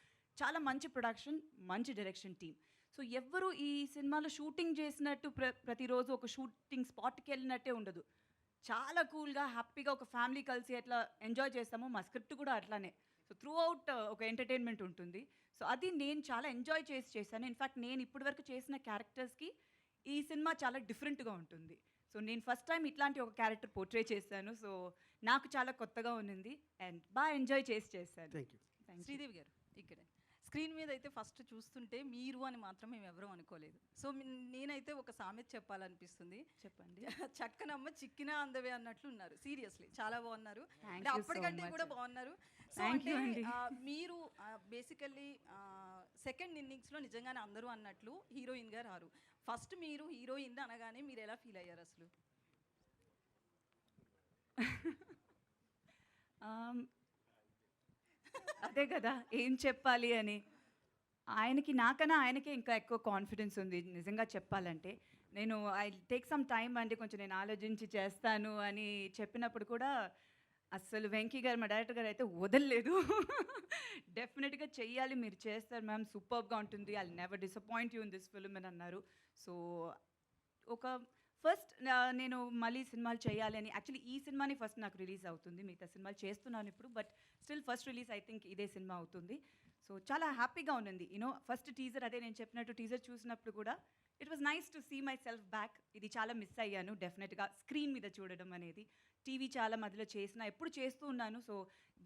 చాలా మంచి ప్రొడక్షన్, మంచి డైరెక్షన్ టీమ్. సో ఎవ్వరు ఈ సినిమాలో షూటింగ్ చేసినట్టు ప్రతిరోజు ఒక షూటింగ్ స్పాట్కి వెళ్ళినట్టే ఉండదు. చాలా కూల్గా హ్యాపీగా ఒక ఫ్యామిలీ కలిసి ఎట్లా ఎంజాయ్ చేస్తామో మా స్క్రిప్ట్ కూడా అట్లానే. సో త్రూ అవుట్ ఒక ఎంటర్టైన్మెంట్ ఉంటుంది. సో అది నేను చాలా ఎంజాయ్ చేశాను. ఇన్ఫ్యాక్ట్ నేను ఇప్పటివరకు చేసిన క్యారెక్టర్స్కి ఈ సినిమా చాలా డిఫరెంట్గా ఉంటుంది. సో నేను ఫస్ట్ టైం ఇట్లాంటి ఒక క్యారెక్టర్ పోర్ట్రే చేశాను. సో నాకు చాలా కొత్తగా ఉన్నింది అండ్ బాగా ఎంజాయ్ చేశాను. Thank you. శ్రీదేవి గారు ఇక్కడే స్క్రీన్ మీద అయితే ఫస్ట్ చూస్తుంటే మీరు అని మాత్రం మేము ఎవరూ అనుకోలేదు. సో నేనైతే ఒక సామెత చెప్పాలనిపిస్తుంది. చెప్పండి. చక్కనమ్మ చిక్కినా అందవే అన్నట్లు ఉన్నారు. సీరియస్లీ చాలా బాగున్నారు. Thank అంటే you so అప్పటికంటే much. కూడా బాగున్నారు. సో Thank అంటే you అండి. మీరు బేసికల్లీ సెకండ్ ఇన్నింగ్స్లో నిజంగానే అందరూ అన్నట్లు హీరోయిన్గా రారు. ఫస్ట్ మీరు హీరోయిన్ అనగానే మీరు ఎలా ఫీల్ అయ్యారు అసలు? అదే కదా ఏం చెప్పాలి అని. నాకన్నా ఆయనకే ఇంకా ఎక్కువ కాన్ఫిడెన్స్ ఉంది నిజంగా చెప్పాలంటే. నేను ఐ టేక్ సమ్ టైమ్ అంటే కొంచెం నేను ఆలోచించి చేస్తాను అని చెప్పినప్పుడు కూడా అస్సలు వెంకీ గారు మా డైరెక్టర్ గారు అయితే వదలలేదు. డెఫినెట్గా చెయ్యాలి, మీరు చేస్తారు మ్యామ్, సూపర్గా ఉంటుంది, I never disappoint you in this film అని అన్నారు. సో ఒక ఫస్ట్ నేను మళ్ళీ సినిమాలు చేయాలి అని, యాక్చువల్లీ ఈ సినిమాని ఫస్ట్ నాకు రిలీజ్ అవుతుంది. మిగతా సినిమాలు చేస్తున్నాను ఇప్పుడు, but still first release I think ఇదే సినిమా అవుతుంది. సో చాలా హ్యాపీగా ఉన్నింది. ఫస్ట్ టీజర్, అదే నేను చెప్పినట్టు టీజర్ చూసినప్పుడు కూడా it was nice to see myself back. ఇది చాలా మిస్ అయ్యాను డెఫినెట్గా స్క్రీన్ మీద చూడడం అనేది. టీవీ చాలా మధ్యలో ఎప్పుడు చేస్తూ ఉన్నాను. సో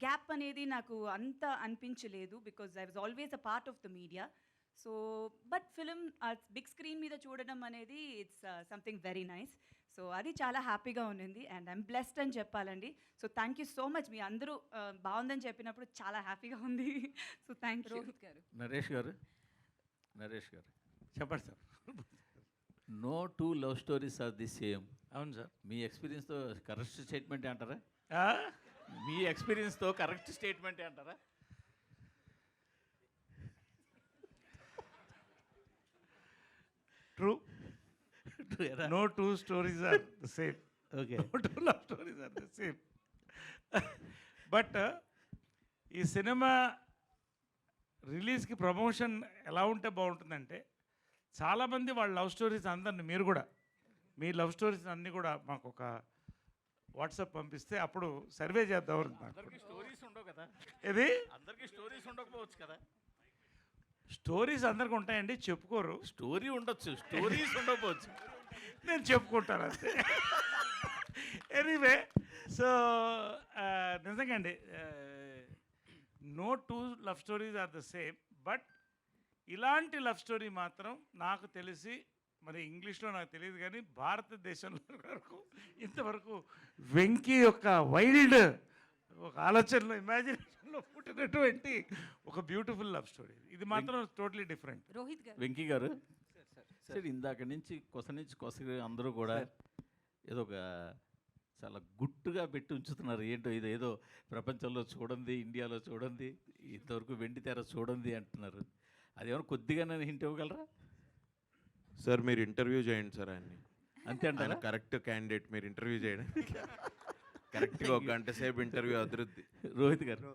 గ్యాప్ అనేది నాకు అంత అనిపించలేదు because I was always a part of the media. So but film big screen మీద చూడడం అనేది it's something very nice. So అది చాలా హ్యాపీగా ఉన్నింది అండ్ ఐమ్ బ్లెస్డ్ అని చెప్పాలండి. So thank you so much. మీ అందరూ బాగుందని చెప్పినప్పుడు చాలా హ్యాపీగా ఉంది. So thank you. రోహిత్ గారు. నరేష్ గారు చెప్పండి sir. No two love stories are the same. అవును సార్. మీ ఎక్స్పీరియన్స్తో కరెక్ట్ స్టేట్మెంట్ అంటారా? మీ ఎక్స్పీరియన్స్తో కరెక్ట్ స్టేట్మెంట్ అంటారా? True. No two stories are the same. Okay. No two love stories are the same. But ఈ సినిమా రిలీజ్కి ప్రమోషన్ ఎలా ఉంటే బాగుంటుందంటే, చాలామంది వాళ్ళ లవ్ స్టోరీస్ అందరిని, మీరు కూడా మీ లవ్ స్టోరీస్ అన్నీ కూడా మాకు ఒక వాట్సాప్ పంపిస్తే అప్పుడు సర్వే చేద్దాం. అందరికీ స్టోరీస్ ఉండవు కదా. ఇది అందరికీ స్టోరీస్ ఉండకపోవచ్చు కదా. స్టోరీస్ అందరికి ఉంటాయండి, చెప్పుకోరు. స్టోరీ ఉండొచ్చు, స్టోరీస్ ఉండకపోవచ్చు. నేను చెప్పుకుంటాను అంతే. ఎనీవే, సో నిజంగా అండి, no two love stories are the same. But ఇలాంటి లవ్ స్టోరీ మాత్రం నాకు తెలిసి మరి ఇంగ్లీష్లో నాకు తెలియదు కానీ భారతదేశంలో వరకు ఇంతవరకు వెంకీ యొక్క వైల్డ్ ఒక ఆలోచనలో ఇమాజినేషన్లో పుట్టినటువంటి ఒక బ్యూటిఫుల్ లవ్ స్టోరీ. ఇది మాత్రం టోటలీ డిఫరెంట్. రోహిత్ గారు వెంకీ గారు సార్ ఇందాక నుంచి కొస అందరూ కూడా ఏదో ఒక చాలా గుట్టుగా పెట్టి ఉంచుతున్నారు. ఏంటో ఇది ఏదో ప్రపంచంలో చూడండి, ఇండియాలో చూడండి, ఇంతవరకు వెండి తెర చూడండి అంటున్నారు. అదేమన్నా కొద్దిగా నేను హింట్ ఇవ్వగలరా? సార్ మీరు ఇంటర్వ్యూ చేయండి సార్ ఆయన్ని. అంతే అంటారా? కరెక్ట్ క్యాండిడేట్ మీరు ఇంటర్వ్యూ చేయడం. కరెక్ట్గా 1 గంట సేపు ఇంటర్వ్యూ అభివృద్ధి. రోహిత్ గారు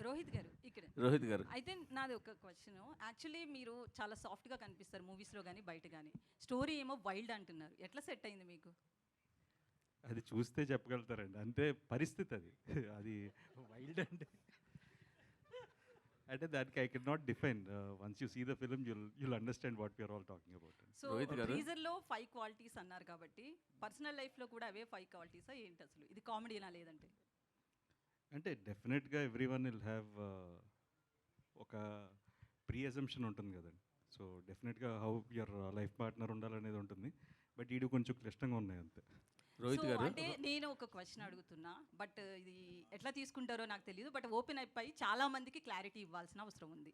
రోహిత్ గారు ఇక్కడ రోహిత్ గారు అయితే నాది ఒక క్వశ్చన్. యాక్చువల్లీ మీరు చాలా సాఫ్ట్గా కనిపిస్తారు మూవీస్లో కానీ బయట కానీ, స్టోరీ ఏమో వైల్డ్ అంటున్నారు. ఎట్లా సెట్ అయింది మీకు? అది చూస్తే చెప్పగలుగుతారండి, అంతే పరిస్థితి అది. అది వైల్డ్ అంటే దానికి I can not define. Once you see the film you'll understand what we're all talking about. So టీజర్లో 5 క్వాలిటీస్ అన్నారు కాబట్టి పర్సనల్ లైఫ్లో కూడా అవే 5 క్వాలిటీసా ఏంటి అసలు? ఇది కామెడీనా లేదంటే? అంటే డెఫినెట్గా ఎవ్రీ వన్ విల్ హ్యావ్ ఒక ప్రీ అజంప్షన్ ఉంటుంది కదండి. సో డెఫినెట్గా హౌ యువర్ లైఫ్ పార్ట్నర్ ఉండాలనేది ఉంటుంది. బట్ ఈడు కొంచెం క్లిష్టంగా ఉన్నాయి అంతే. రోహిత్ గారు అంటే నేను ఒక క్వశ్చన్ అడుగుతున్నా, బట్ ఇది ఎట్లా తీసుకుంటారో నాకు తెలియదు. బట్ ఓపెన్ అయిపోయి చాలా మందికి క్లారిటీ ఇవ్వాల్సిన అవసరం ఉంది.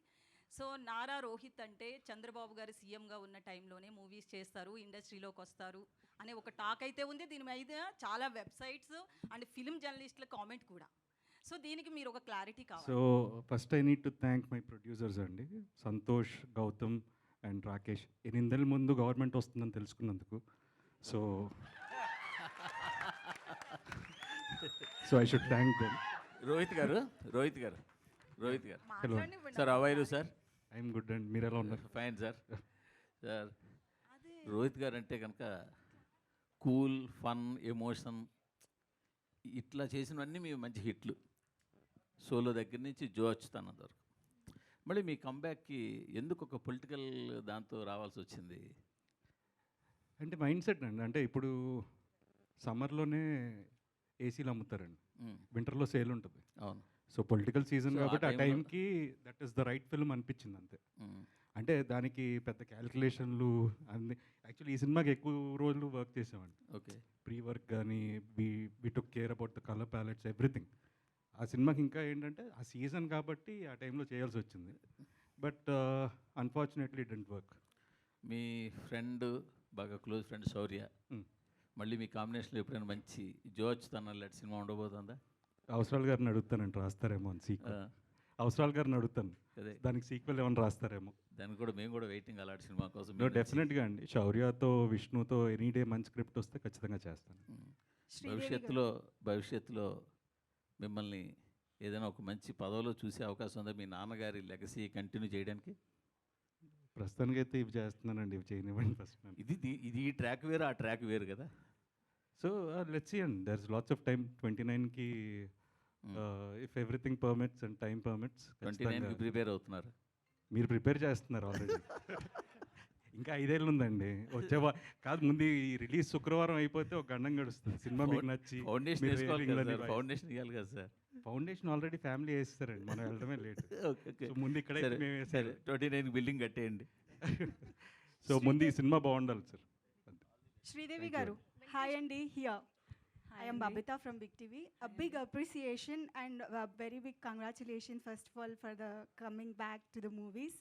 సో నారా రోహిత్ అంటే చంద్రబాబు గారు సీఎంగా ఉన్న టైంలోనే మూవీస్ చేస్తారు, ఇండస్ట్రీలోకి వస్తారు అనే ఒక టాక్ అయితే ఉంది. దీని మీద చాలా వెబ్సైట్స్ అండ్ ఫిలిం జర్నలిస్టుల కామెంట్ కూడా. సో దీనికి మీరు ఒక క్లారిటీ కావాలి. So first I need to thank my producers అండి, సంతోష్, గౌతమ్ అండ్ రాకేష్. 8 నెలల ముందు గవర్నమెంట్ వస్తుందని తెలుసుకున్నందుకు. So I should thank them. Rohit garu hello sir, how are you sir? I'm good and మీరు ఎలా ఉన్నారు? Fine sir. సార్ రోహిత్ గారు అంటే కనుక కూల్, ఫన్, ఎమోషన్ ఇట్లా చేసినవన్నీ మీ మంచి హిట్లు. సోలో దగ్గర నుంచి జో అచ్యుతానంద వరకు. మళ్ళీ మీ కంబ్యాక్కి ఎందుకు ఒక పొలిటికల్ దాంతో రావాల్సి వచ్చింది? అంటే మైండ్ సెట్ అండి. అంటే ఇప్పుడు సమ్మర్లోనే ఏసీలు అమ్ముతారండి, వింటర్లో సేల్ ఉంటుంది. అవును. సో పొలిటికల్ సీజన్ So, కాబట్టి ఆ ఆ time లో- టైంకి that is the right film అనిపించింది అంతే. అంటే దానికి పెద్ద క్యాలిక్యులేషన్లు అన్ని. యాక్చువల్లీ ఈ సినిమాకి ఎక్కువ రోజులు వర్క్ చేసామండి. ఓకే. ప్రీ వర్క్ కానీ we took care about the colour palettes everything. ఆ సినిమాకి ఇంకా ఏంటంటే ఆ సీజన్ కాబట్టి ఆ టైంలో చేయాల్సి వచ్చింది. But unfortunately it didn't work. Me friend, బాగా క్లోజ్ ఫ్రెండ్ శౌర్య, మళ్ళీ మీ కాంబినేషన్లో ఎప్పుడైనా మంచి జో అచ్యుతానంద లాంటి సినిమా ఉండబోతుందా? అవసరాలు గారిని అడుగుతానండి, రాస్తారేమో అని సీక్వెల్. అవసరాలు గారిని అడుగుతాను, అదే దానికి సీక్వెల్ ఏమైనా రాస్తారేమో. దానికి కూడా మేము కూడా వెయిటింగ్ అలాంటి సినిమా కోసం. డెఫినెట్గా అండి, శౌర్యతో, విష్ణుతో ఎనీ డే మంచి స్క్రిప్ట్ వస్తే ఖచ్చితంగా చేస్తాను. భవిష్యత్తులో మిమ్మల్ని ఏదైనా ఒక మంచి పదవిలో చూసే అవకాశం ఉందా? మీ నాన్నగారి లెగసీ కంటిన్యూ చేయడానికి? ప్రస్తుతానికైతే ఇవి చేస్తున్నానండి, ఇవి చేయనివ్వండి ఫస్ట్. ఇది ఈ ట్రాక్ వేరు, ఆ ట్రాక్ వేరు కదా. So let's see and there is lots of time. 29కి if everything permits and time permits. 29కి ప్రిపేర్ అవుతున్నారు? మీరు ప్రిపేర్ చేస్తున్నారు ఆల్రెడీ. ఇంకా 5 ఏళ్ళు ఉందండి. కాదు, ముందు ఈ రిలీజ్ శుక్రవారం అయిపోతే ఒక గండం గడుస్తుంది. సినిమా మీకు నచ్చి ఫౌండేషన్ వేసుకోవాలి కదా సార్, ఫౌండేషన్ ఇవ్వాలి కదా సార్. ఫౌండేషన్ ఆల్రెడీ ఫ్యామిలీ వేస్తారండి, మనం వెళ్ళడమే లేట్. సో ముందు ఇక్కడే సరే 29 బిల్డింగ్ కట్టేయండి. సో ముందు ఈ సినిమా బాగుండాలి సార్. శ్రీదేవి గారు, హాయ్ అండి. Here I am Babita from Big TV. A big appreciation and a very big congratulations first of all for the coming back to the movies.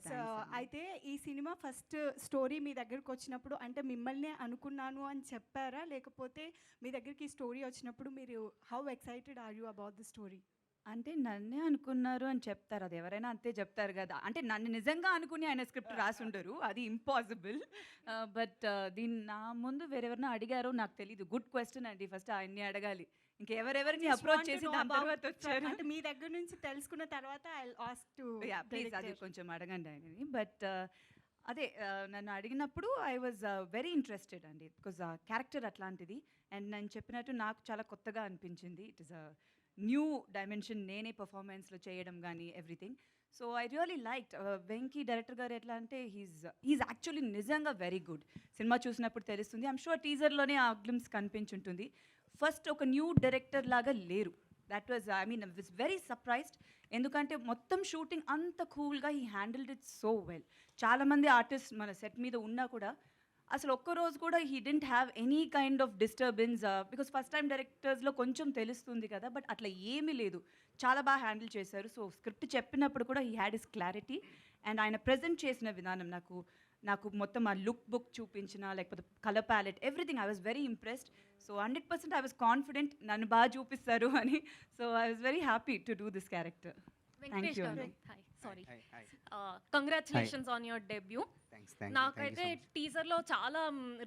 So అయితే ఈ cinema first story మీ దగ్గరకు వచ్చినప్పుడు అంటే మిమ్మల్ని అనుకున్నాను అని చెప్పారా, లేకపోతే మీ దగ్గరికి స్టోరీ వచ్చినప్పుడు మీరు how excited are you about the story? అంటే నన్నే అనుకున్నారు అని చెప్తారు, అది ఎవరైనా అంతే చెప్తారు కదా. అంటే నన్ను నిజంగా అనుకుని ఆయన స్క్రిప్ట్ రాసుండరు, అది ఇంపాసిబుల్. బట్ దీన్ని నా ముందు వేరెవరినో అడిగారో నాకు తెలీదు. గుడ్ క్వశ్చన్ అండి, ఫస్ట్ ఆయన్ని అడగాలి. ఇంకెవరెవరిని అప్రోచ్ చేసి దాని తర్వాత వచ్చారు అంటే మీ దగ్గర నుంచి తెలుసుకున్న తర్వాత I will ask to please అది కొంచెం అడగండి ఆయనని. బట్ అదే నన్ను అడిగినప్పుడు ఐ వాజ్ వెరీ ఇంట్రెస్టెడ్ అండి, బికాజ్ ఆ క్యారెక్టర్ అట్లాంటిది. అండ్ నేను చెప్పినట్టు నాకు చాలా కొత్తగా అనిపించింది. It is a new dimension, నేనే పర్ఫార్మెన్స్లో చేయడం కానీ everything. So I really liked. Venky director గారు ఎట్లా అంటే హీఈస్ యాక్చువల్లీ నిజంగా వెరీ గుడ్. సినిమా చూసినప్పుడు తెలుస్తుంది. ఐమ్ షూర్ టీజర్లోనే ఆ గ్లిమ్స్ కనిపించుంటుంది. ఫస్ట్ ఒక న్యూ డైరెక్టర్ లాగా లేరు, that was I mean was very surprised. ఎందుకంటే మొత్తం షూటింగ్ అంత కూల్గా he handled it so well. చాలామంది ఆర్టిస్ట్ మన సెట్ మీద ఉన్నా కూడా అసలు ఒక్కరోజు కూడా he didn't have any kind of disturbance, because first time డైరెక్టర్స్లో కొంచెం తెలుస్తుంది కదా, బట్ అట్లా ఏమీ లేదు. చాలా బాగా హ్యాండిల్ చేశారు. సో స్క్రిప్ట్ చెప్పినప్పుడు కూడా he had is clarity. And ఆయన ప్రజెంట్ చేసిన విధానం నాకు మొత్తం ఆ లుక్ బుక్ చూపించిన, లేకపోతే colour palette, everything I was very impressed. So 100% I was confident నన్ను బాగా చూపిస్తారు అని. So I was very happy to do this character. Thank you. Sorry, congratulations on your debut. నాకైతే టీజర్లో చాలా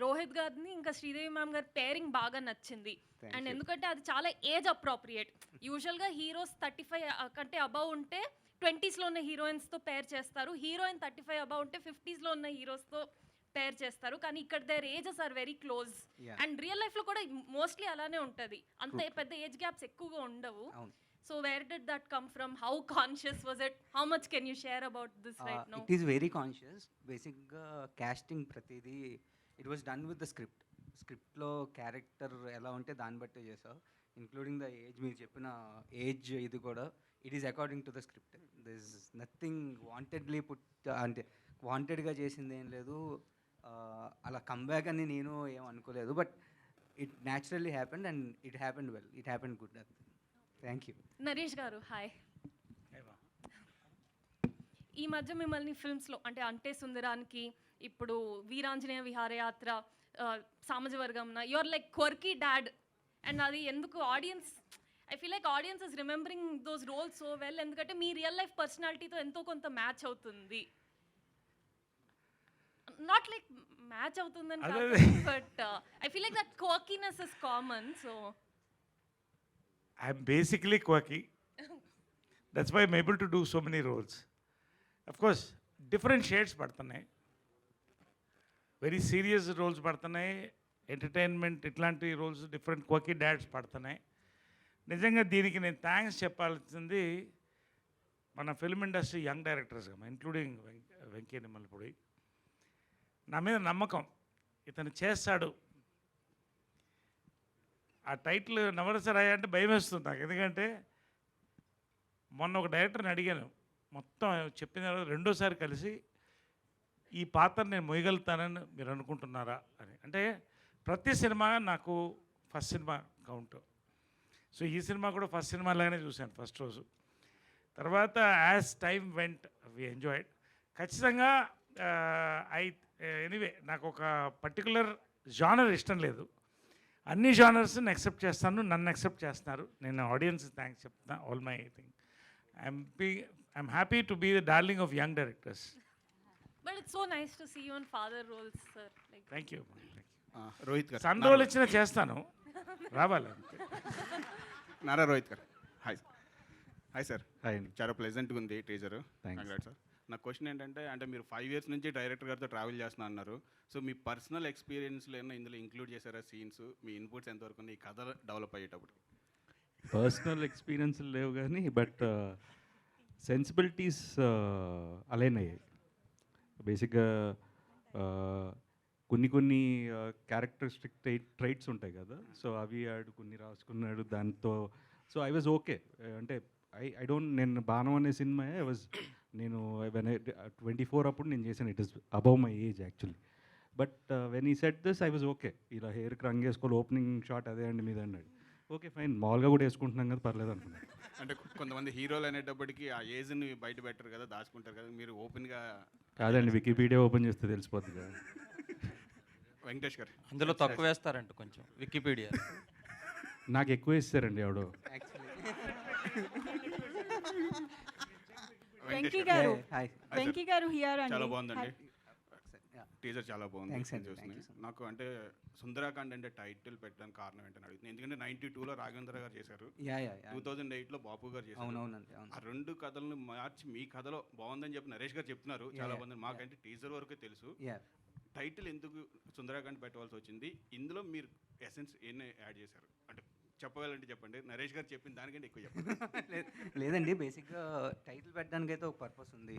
రోహిత్ గారిని ఇంకా శ్రీదేవి మ్యామ్ గారి పేరింగ్ బాగా నచ్చింది. అండ్ ఎందుకంటే అది చాలా ఏజ్ అప్రోప్రియేట్. యూజువల్గా హీరోస్ 35 కంటే అబవ్ ఉంటే 20s ఉన్న హీరోయిన్స్తో పేర్ చేస్తారు, హీరోయిన్ 35 అబవ్ ఉంటే 50s ఉన్న హీరోస్తో పేర్ చేస్తారు. కానీ ఇక్కడ their ages are very close. And real లైఫ్లో కూడా మోస్ట్లీ అలానే ఉంటుంది, అంత పెద్ద ఏజ్ గ్యాప్స్ ఎక్కువగా ఉండవు. So where did that come from? How conscious was it? How much can you share about this right now? It is very conscious. Basically, casting pratidi, it was done with the script. Scriptlo character ela unte dan batte chesa, including the age meer cheppina age idi kuda, it is according to the script. There is nothing wantedly put ante wanted ga chesindi em ledu, ala comeback ani nenu em anukoledu, but it naturally happened and it happened well. It happened good. Thank you. Naresh గారు hi. ఈ మధ్య మిమ్మల్ని ఫిల్మ్స్లో అంటే సుందరానికి, ఇప్పుడు Veeranjaneya Viharayatra, Samajavaragamana, your like quirky dad. And అది ఎందుకు audience, I feel like audience is remembering those roles so well, ఎందుకంటే మీ రియల్ లైఫ్ పర్సనాలిటీతో ఎంతో కొంత మ్యాచ్ అవుతుంది. నాట్ లైక్ మ్యాచ్ అవుతుందని కాదు, but I feel like that quirkiness is common. So I'm basically quirky. That's why I'm able to do so many roles. Of course, different shades పడుతున్నాయి. Very serious roles పడుతున్నాయి, entertainment ఇట్లాంటి roles, different quirky dads పడుతున్నాయి. నిజంగా దీనికి నేను thanks చెప్పాల్సింది మన film industry young డైరెక్టర్స్గా, ఇంక్లూడింగ్ వెంకీ నిమ్మలపూడి. నా మీద నమ్మకం, ఇతను చేస్తాడు. ఆ టైటిల్ నవరసరాయ అంటే భయం వేస్తుంది నాకు, ఎందుకంటే మొన్న ఒక డైరెక్టర్ని అడిగాను, మొత్తం చెప్పిన తర్వాత రెండోసారి కలిసి ఈ పాత్ర నేను మొయ్యగలుగుతానని మీరు అనుకుంటున్నారా అని. అంటే ప్రతి సినిమా నాకు ఫస్ట్ సినిమా కౌంట్. సో ఈ సినిమా కూడా ఫస్ట్ సినిమా లాగానే చూశాను ఫస్ట్ రోజు. తర్వాత as time went we enjoyed. ఖచ్చితంగా ఎనీవే నాకు ఒక పర్టికులర్ జానర్ ఇష్టం లేదు, అన్ని జానర్స్ని యాక్సెప్ట్ చేస్తాను, నన్ను యాక్సెప్ట్ చేస్తున్నారు. నేను ఆడియన్స్ థ్యాంక్స్ చెప్తాను, all my thing. I'm happy to be the darling of young directors. But it's so nice to see you on father roles, sir. Like, thank you. Rohit గారు sun role ఇచ్చినా చేస్తాను, రావాలి. నారా రోహిత్ గారు hi. Hi sir. Hi. చాలా ప్లెజెంట్గా ఉంది teaser. Thanks. Congrats sir. నా question ఏంటంటే, అంటే మీరు 5 years నుంచి డైరెక్టర్ గారితో ట్రావెల్ చేస్తున్నా అన్నారు. సో మీ పర్సనల్ ఎక్స్పీరియన్స్లో ఏమైనా ఇందులో ఇంక్లూడ్ చేశారా సీన్స్? మీ ఇన్పుట్స్ ఎంతవరకు ఉన్నాయి ఈ కథ డెవలప్ అయ్యేటప్పుడు? పర్సనల్ ఎక్స్పీరియన్స్ లేవు కానీ బట్ సెన్సిబిలిటీస్ అలైన్ అయ్యాయి. బేసిక్గా కొన్ని క్యారెక్టరిస్టిక్ ట్రైట్స్ ఉంటాయి కదా, సో అవి ఆడు కొన్ని రాసుకున్నాడు దాంతో. So I was okay. అంటే ఐ డోంట్, నేను బాణం అనే సినిమా నేను 24 అప్పుడు నేను చేశాను. It is above my age actually. But when ఈ set this I was okay. ఇలా హెయిర్కి రంగు వేసుకోవాలి, ఓపెనింగ్ షాట్ అదే అండి మీద అన్నాడు. ఓకే ఫైన్, మామూలుగా కూడా వేసుకుంటున్నాం కదా, పర్లేదు అనుకున్నాను. అంటే కొంతమంది హీరోలు అనేటప్పటికి ఆ ఏజ్ని బయట పెట్టరు కదా, దాచుకుంటారు కదా, మీరు ఓపెన్గా. కాదండి, వికీపీడియా ఓపెన్ చేస్తే తెలిసిపోతుంది కదా. వెంకటేష్ గారు అందులో తక్కువ వేస్తారంట కొంచెం వికీపీడియా. నాకు ఎక్కువ వేస్తారండి ఎవడో. వెంకీ గారు హియర్ అండి. చాలా బాగుందండి టీజర్, చాలా బాగుంది చూస్తున్నాయి. నాకు అంటే సుందరాకాండ్ అంటే టైటిల్ పెట్టడానికి కారణం ఏంటని అడుగుతుంది. ఎందుకంటే 92లో రాఘవేంద్ర గారు చేశారు, 2008లో బాపు గారు చేశారు. ఆ రెండు కథలను మార్చి మీ కథలో బాగుందని చెప్పి నరేష్ గారు చెప్తున్నారు, చాలా బాగుంది. మాకంటే టీజర్ వరకే తెలుసు. టైటిల్ ఎందుకు సుందరాకాండ్ పెట్టవలసి వచ్చింది? ఇందులో మీరు ఎసెన్స్ ఏమైనా యాడ్ చేశారు అంటే చెప్పగలంటే చెప్పండి. నరేష్ గారు చెప్పిన దానికంటే ఎక్కువ చెప్పండి. లేదండి, బేసిక్గా టైటిల్ పెట్టడానికి అయితే ఒక పర్పస్ ఉంది,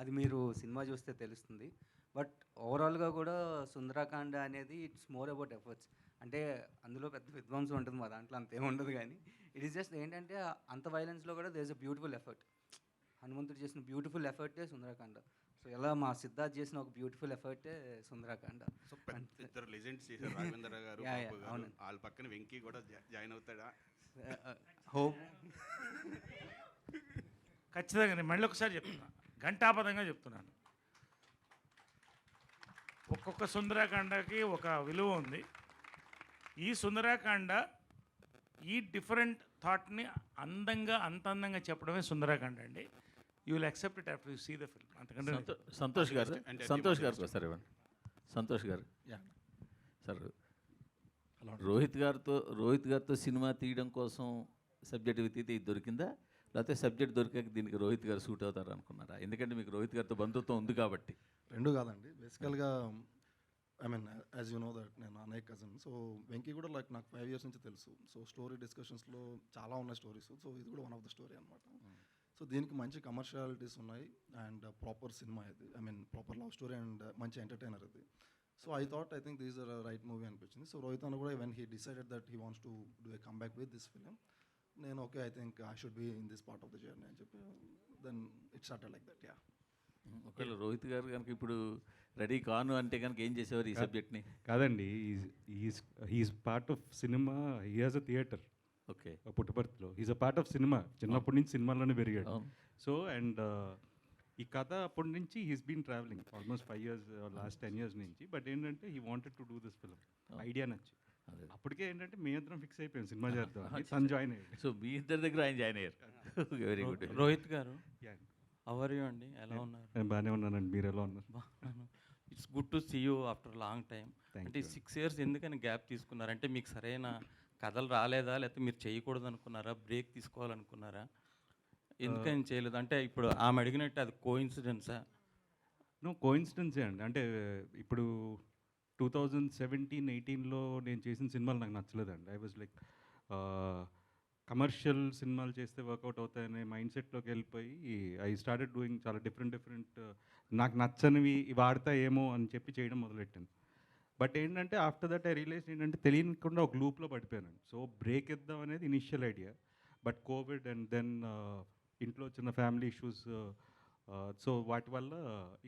అది మీరు సినిమా చూస్తే తెలుస్తుంది. బట్ ఓవరాల్గా కూడా సుందరాకాండ అనేది ఇట్స్ మోర్ అబౌట్ ఎఫర్ట్స్. అంటే అందులో పెద్ద విధ్వంసం ఉంటుంది, మా దాంట్లో అంతేం ఉండదు, కానీ ఇట్ ఈస్ జస్ట్ ఏంటంటే అంత వైలెన్స్లో కూడా there is a beautiful effort. హనుమంతుడు చేసిన బ్యూటిఫుల్ ఎఫర్టే సుందరకాండ. సో ఎలా మా సిద్ధార్థ్ చేసిన ఒక బ్యూటిఫుల్ ఎఫర్టే సుందరకాండ. సో ఇద్దరు లెజెండ్స్ చేశారు, రాఘవేంద్ర గారు, Yeah, బాపు yeah, గారు. అవునండి. వాళ్ళ పక్కన వెంకీ కూడా జాయిన్ అవుతాడా? హోప్. ఖచ్చితంగా నేను మళ్ళీ ఒకసారి చెప్తున్నా, ఘంటాపదంగా చెప్తున్నాను. ఒక్కొక్క సుందరాకాండకి ఒక విలువ ఉంది. ఈ సుందరాకాండ ఈ డిఫరెంట్ థాట్ని అంత అందంగా చెప్పడమే సుందరాకాండ అండి. You will accept it after you see the film. అంతకంటే సంతోష్ గారు సార్ ఇవ్వండి. సంతోష్ గారు సార్, రోహిత్ గారితో సినిమా తీయడం కోసం సబ్జెక్ట్ వెతికితే ఇది దొరికిందా, లేకపోతే సబ్జెక్ట్ దొరికాక దీనికి రోహిత్ గారు సూట్ అవుతారు అనుకున్నారా? ఎందుకంటే మీకు రోహిత్ గారితో బంధుత్వం ఉంది కాబట్టి. రెండు కాదండి, బేసికల్గా I mean as you know that నేను అన్నయ్య కజిన్. సో వెంకీ కూడా లైక్ నాకు 5 years నుంచి తెలుసు. సో స్టోరీ డిస్కషన్స్లో చాలా ఉన్నాయి స్టోరీస్. సో ఇది కూడా వన్ ఆఫ్ ద స్టోరీ అనమాట. సో దీనికి మంచి కమర్షియాలిటీస్ ఉన్నాయి అండ్ ప్రాపర్ సినిమా ఇది. I mean proper love story and మంచి ఎంటర్టైనర్ ఇది. So I think these are right movie అనిపించింది. సో రోహిత్ అన్న కూడా when he decided that he wants to do a come back with this film, నేను okay I think I should be in this part of the journey అని చెప్పి then it started like that. Yeah, ఒకవేళ రోహిత్ గారు కనుక ఇప్పుడు ready కాను అంటే కనుక ఏం చేసేవారు ఈ సబ్జెక్ట్ని? కాదండి, he's part of cinema. He has a theatre. Okay, పుట్టపర్తిలో he's a part of cinema. చిన్నప్పటి నుంచి సినిమాలోనే పెరిగాడు. సో అండ్ ఈ కథ అప్పటి నుంచి he's been travelling almost 5 years, last 10 years నుంచి. బట్ ఏంటంటే he wanted to do this film. Idea నచ్చి అప్పటికే ఏంటంటే మీ ఇద్దరం ఫిక్స్ అయిపోయాం సినిమా చేద్దాం. తను జాయిన్ అయ్యాడు. సో మీ ఇద్దరి దగ్గర ఆయన జాయిన్ అయ్యారు. Very good. రోహిత్ గారు అవర్ యూ అండి, ఎలా ఉన్నారు? నేను బాగానే ఉన్నానండి, మీరు ఎలా ఉన్నారు? It's good to see you after long time. అంటే 6 years ఎందుకని గ్యాప్ తీసుకున్నారు? అంటే మీకు సరైన కథలు రాలేదా, లేకపోతే మీరు చేయకూడదు అనుకున్నారా, బ్రేక్ తీసుకోవాలనుకున్నారా? ఎందుకని చేయలేదు? అంటే ఇప్పుడు ఆమె అడిగినట్టు అది కోఇన్సిడెన్సా? నో, కోఇన్సిడెన్సే అండి. అంటే ఇప్పుడు 2017-18లో నేను చేసిన సినిమాలు నాకు నచ్చలేదండి. ఐ వాజ్ లైక్ కమర్షియల్ సినిమాలు చేస్తే వర్కౌట్ అవుతాయనే మైండ్ సెట్లోకి వెళ్ళిపోయి ఐ స్టార్టెడ్ డూయింగ్ చాలా డిఫరెంట్ నాకు నచ్చనివి వాడతా ఏమో అని చెప్పి చేయడం మొదలెట్టాను. బట్ ఏంటంటే ఆఫ్టర్ దట్ ఐ రియలైజ్ ఏంటంటే తెలియకుండా ఒక లూప్లో పడిపోయాను. సో బ్రేక్ ఇద్దాం అనేది initial idea. But covid and then ఇంట్లో చిన్న ఫ్యామిలీ ఇష్యూస్, సో వాటి వల్ల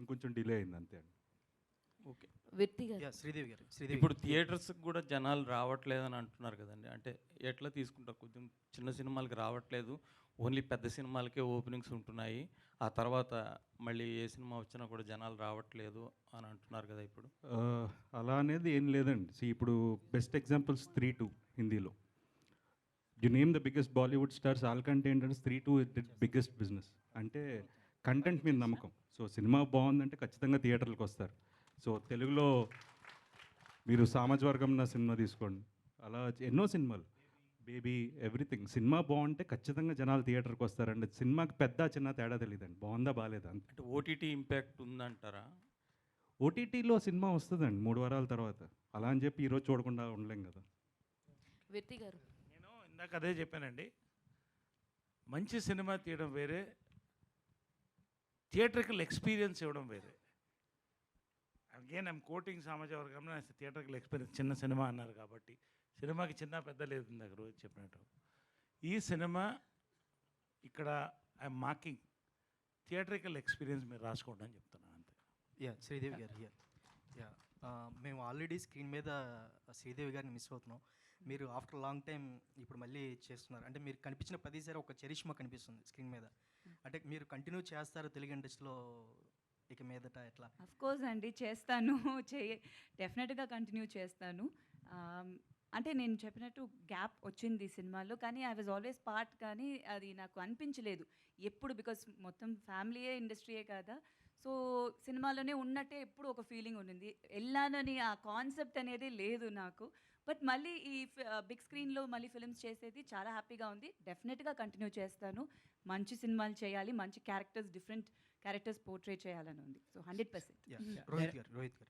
ఇంకొంచెం డిలే అయింది అంతే అండి. ఓకే, శ్రీదేవి గారు, ఇప్పుడు థియేటర్స్కి కూడా జనాలు రావట్లేదని అంటున్నారు కదండి. అంటే ఎట్లా తీసుకుంటారు? కొంచెం చిన్న సినిమాలకి రావట్లేదు, ఓన్లీ పెద్ద సినిమాలకే ఓపెనింగ్స్ ఉంటున్నాయి, ఆ తర్వాత మళ్ళీ ఏ సినిమా వచ్చినా కూడా జనాలు రావట్లేదు అని అంటున్నారు కదా ఇప్పుడు. అలా అనేది ఏం లేదండి. ఇప్పుడు బెస్ట్ ఎగ్జాంపుల్స్ 3-2 హిందీలో. You name the biggest Bollywood stars, వాళ్ళకంటే ఏంటంటే 3-2 బిగ్గెస్ట్ బిజినెస్. అంటే కంటెంట్ మీద నమ్మకం. సో సినిమా బాగుందంటే ఖచ్చితంగా థియేటర్లకు వస్తారు. సో తెలుగులో మీరు సామాజిక వర్గం నా సినిమా తీసుకోండి, అలా ఎన్నో సినిమాలు, బేబీ, ఎవ్రీథింగ్. సినిమా బాగుంటే ఖచ్చితంగా జనాలు థియేటర్కి వస్తారండి. సినిమాకి పెద్ద చిన్న తేడా తెలియదండి, బాగుందా బాగాలేదా అంతే. అంటే ఓటీటీ ఇంపాక్ట్ ఉందంటారా? ఓటీటీలో సినిమా వస్తుందండి 3 వారాల తర్వాత. అలా అని చెప్పి ఈరోజు చూడకుండా ఉండలేం కదా. వ్యక్తి గారు, నేను ఇందాక అదే చెప్పానండి, మంచి సినిమా తీయడం వేరే, థియేటర్కల్ ఎక్స్పీరియన్స్ ఇవ్వడం వేరే. అగైన్ ఐమ్ కోటింగ్ సామాజిక వర్గంలో థియేటర్కల్ ఎక్స్పీరియన్స్. చిన్న సినిమా అన్నారు కాబట్టి సినిమాకి చిన్న పెద్ద లేదు ఇందాక రోజు చెప్పినట్టు. ఈ సినిమా ఇక్కడ ఐఎమ్ మార్కింగ్ థియేటర్కల్ ఎక్స్పీరియన్స్ మీరు రాసుకోండి అని చెప్తున్నాను అంతే. శ్రీదేవి గారు మేము ఆల్రెడీ స్క్రీన్ మీద శ్రీదేవి గారిని మిస్ అవుతున్నాం. మీరు ఆఫ్టర్ లాంగ్ టైం ఇప్పుడు మళ్ళీ చేస్తున్నారు. అంటే మీరు కనిపించిన ప్రతిసారి ఒక చరిష్మా కనిపిస్తుంది స్క్రీన్ మీద. అంటే మీరు కంటిన్యూ చేస్తారు తెలుగు ఇండస్ట్రీలో ఇక మీదట ఎట్లా? అఫ్ కోర్స్ అండి, చేస్తాను. డెఫినెట్గా కంటిన్యూ చేస్తాను. అంటే నేను చెప్పినట్టు గ్యాప్ వచ్చింది సినిమాలో, కానీ ఐ వాజ్ ఆల్వేస్ పార్ట్. కానీ అది నాకు అనిపించలేదు ఎప్పుడు, బికాస్ మొత్తం ఫ్యామిలీయే ఇండస్ట్రీయే కదా. సో సినిమాలోనే ఉన్నట్టే ఎప్పుడు ఒక ఫీలింగ్ ఉండింది. వెళ్ళానని ఆ కాన్సెప్ట్ అనేది లేదు నాకు. బట్ మళ్ళీ ఈ బిగ్ స్క్రీన్లో మళ్ళీ ఫిల్మ్స్ చేసేది చాలా హ్యాపీగా ఉంది. డెఫినెట్గా కంటిన్యూ చేస్తాను. మంచి సినిమాలు చేయాలి, మంచి క్యారెక్టర్స్, డిఫరెంట్ క్యారెక్టర్స్ పోర్ట్రే చేయాలని ఉంది. సో 100%. రోహిత్ గారు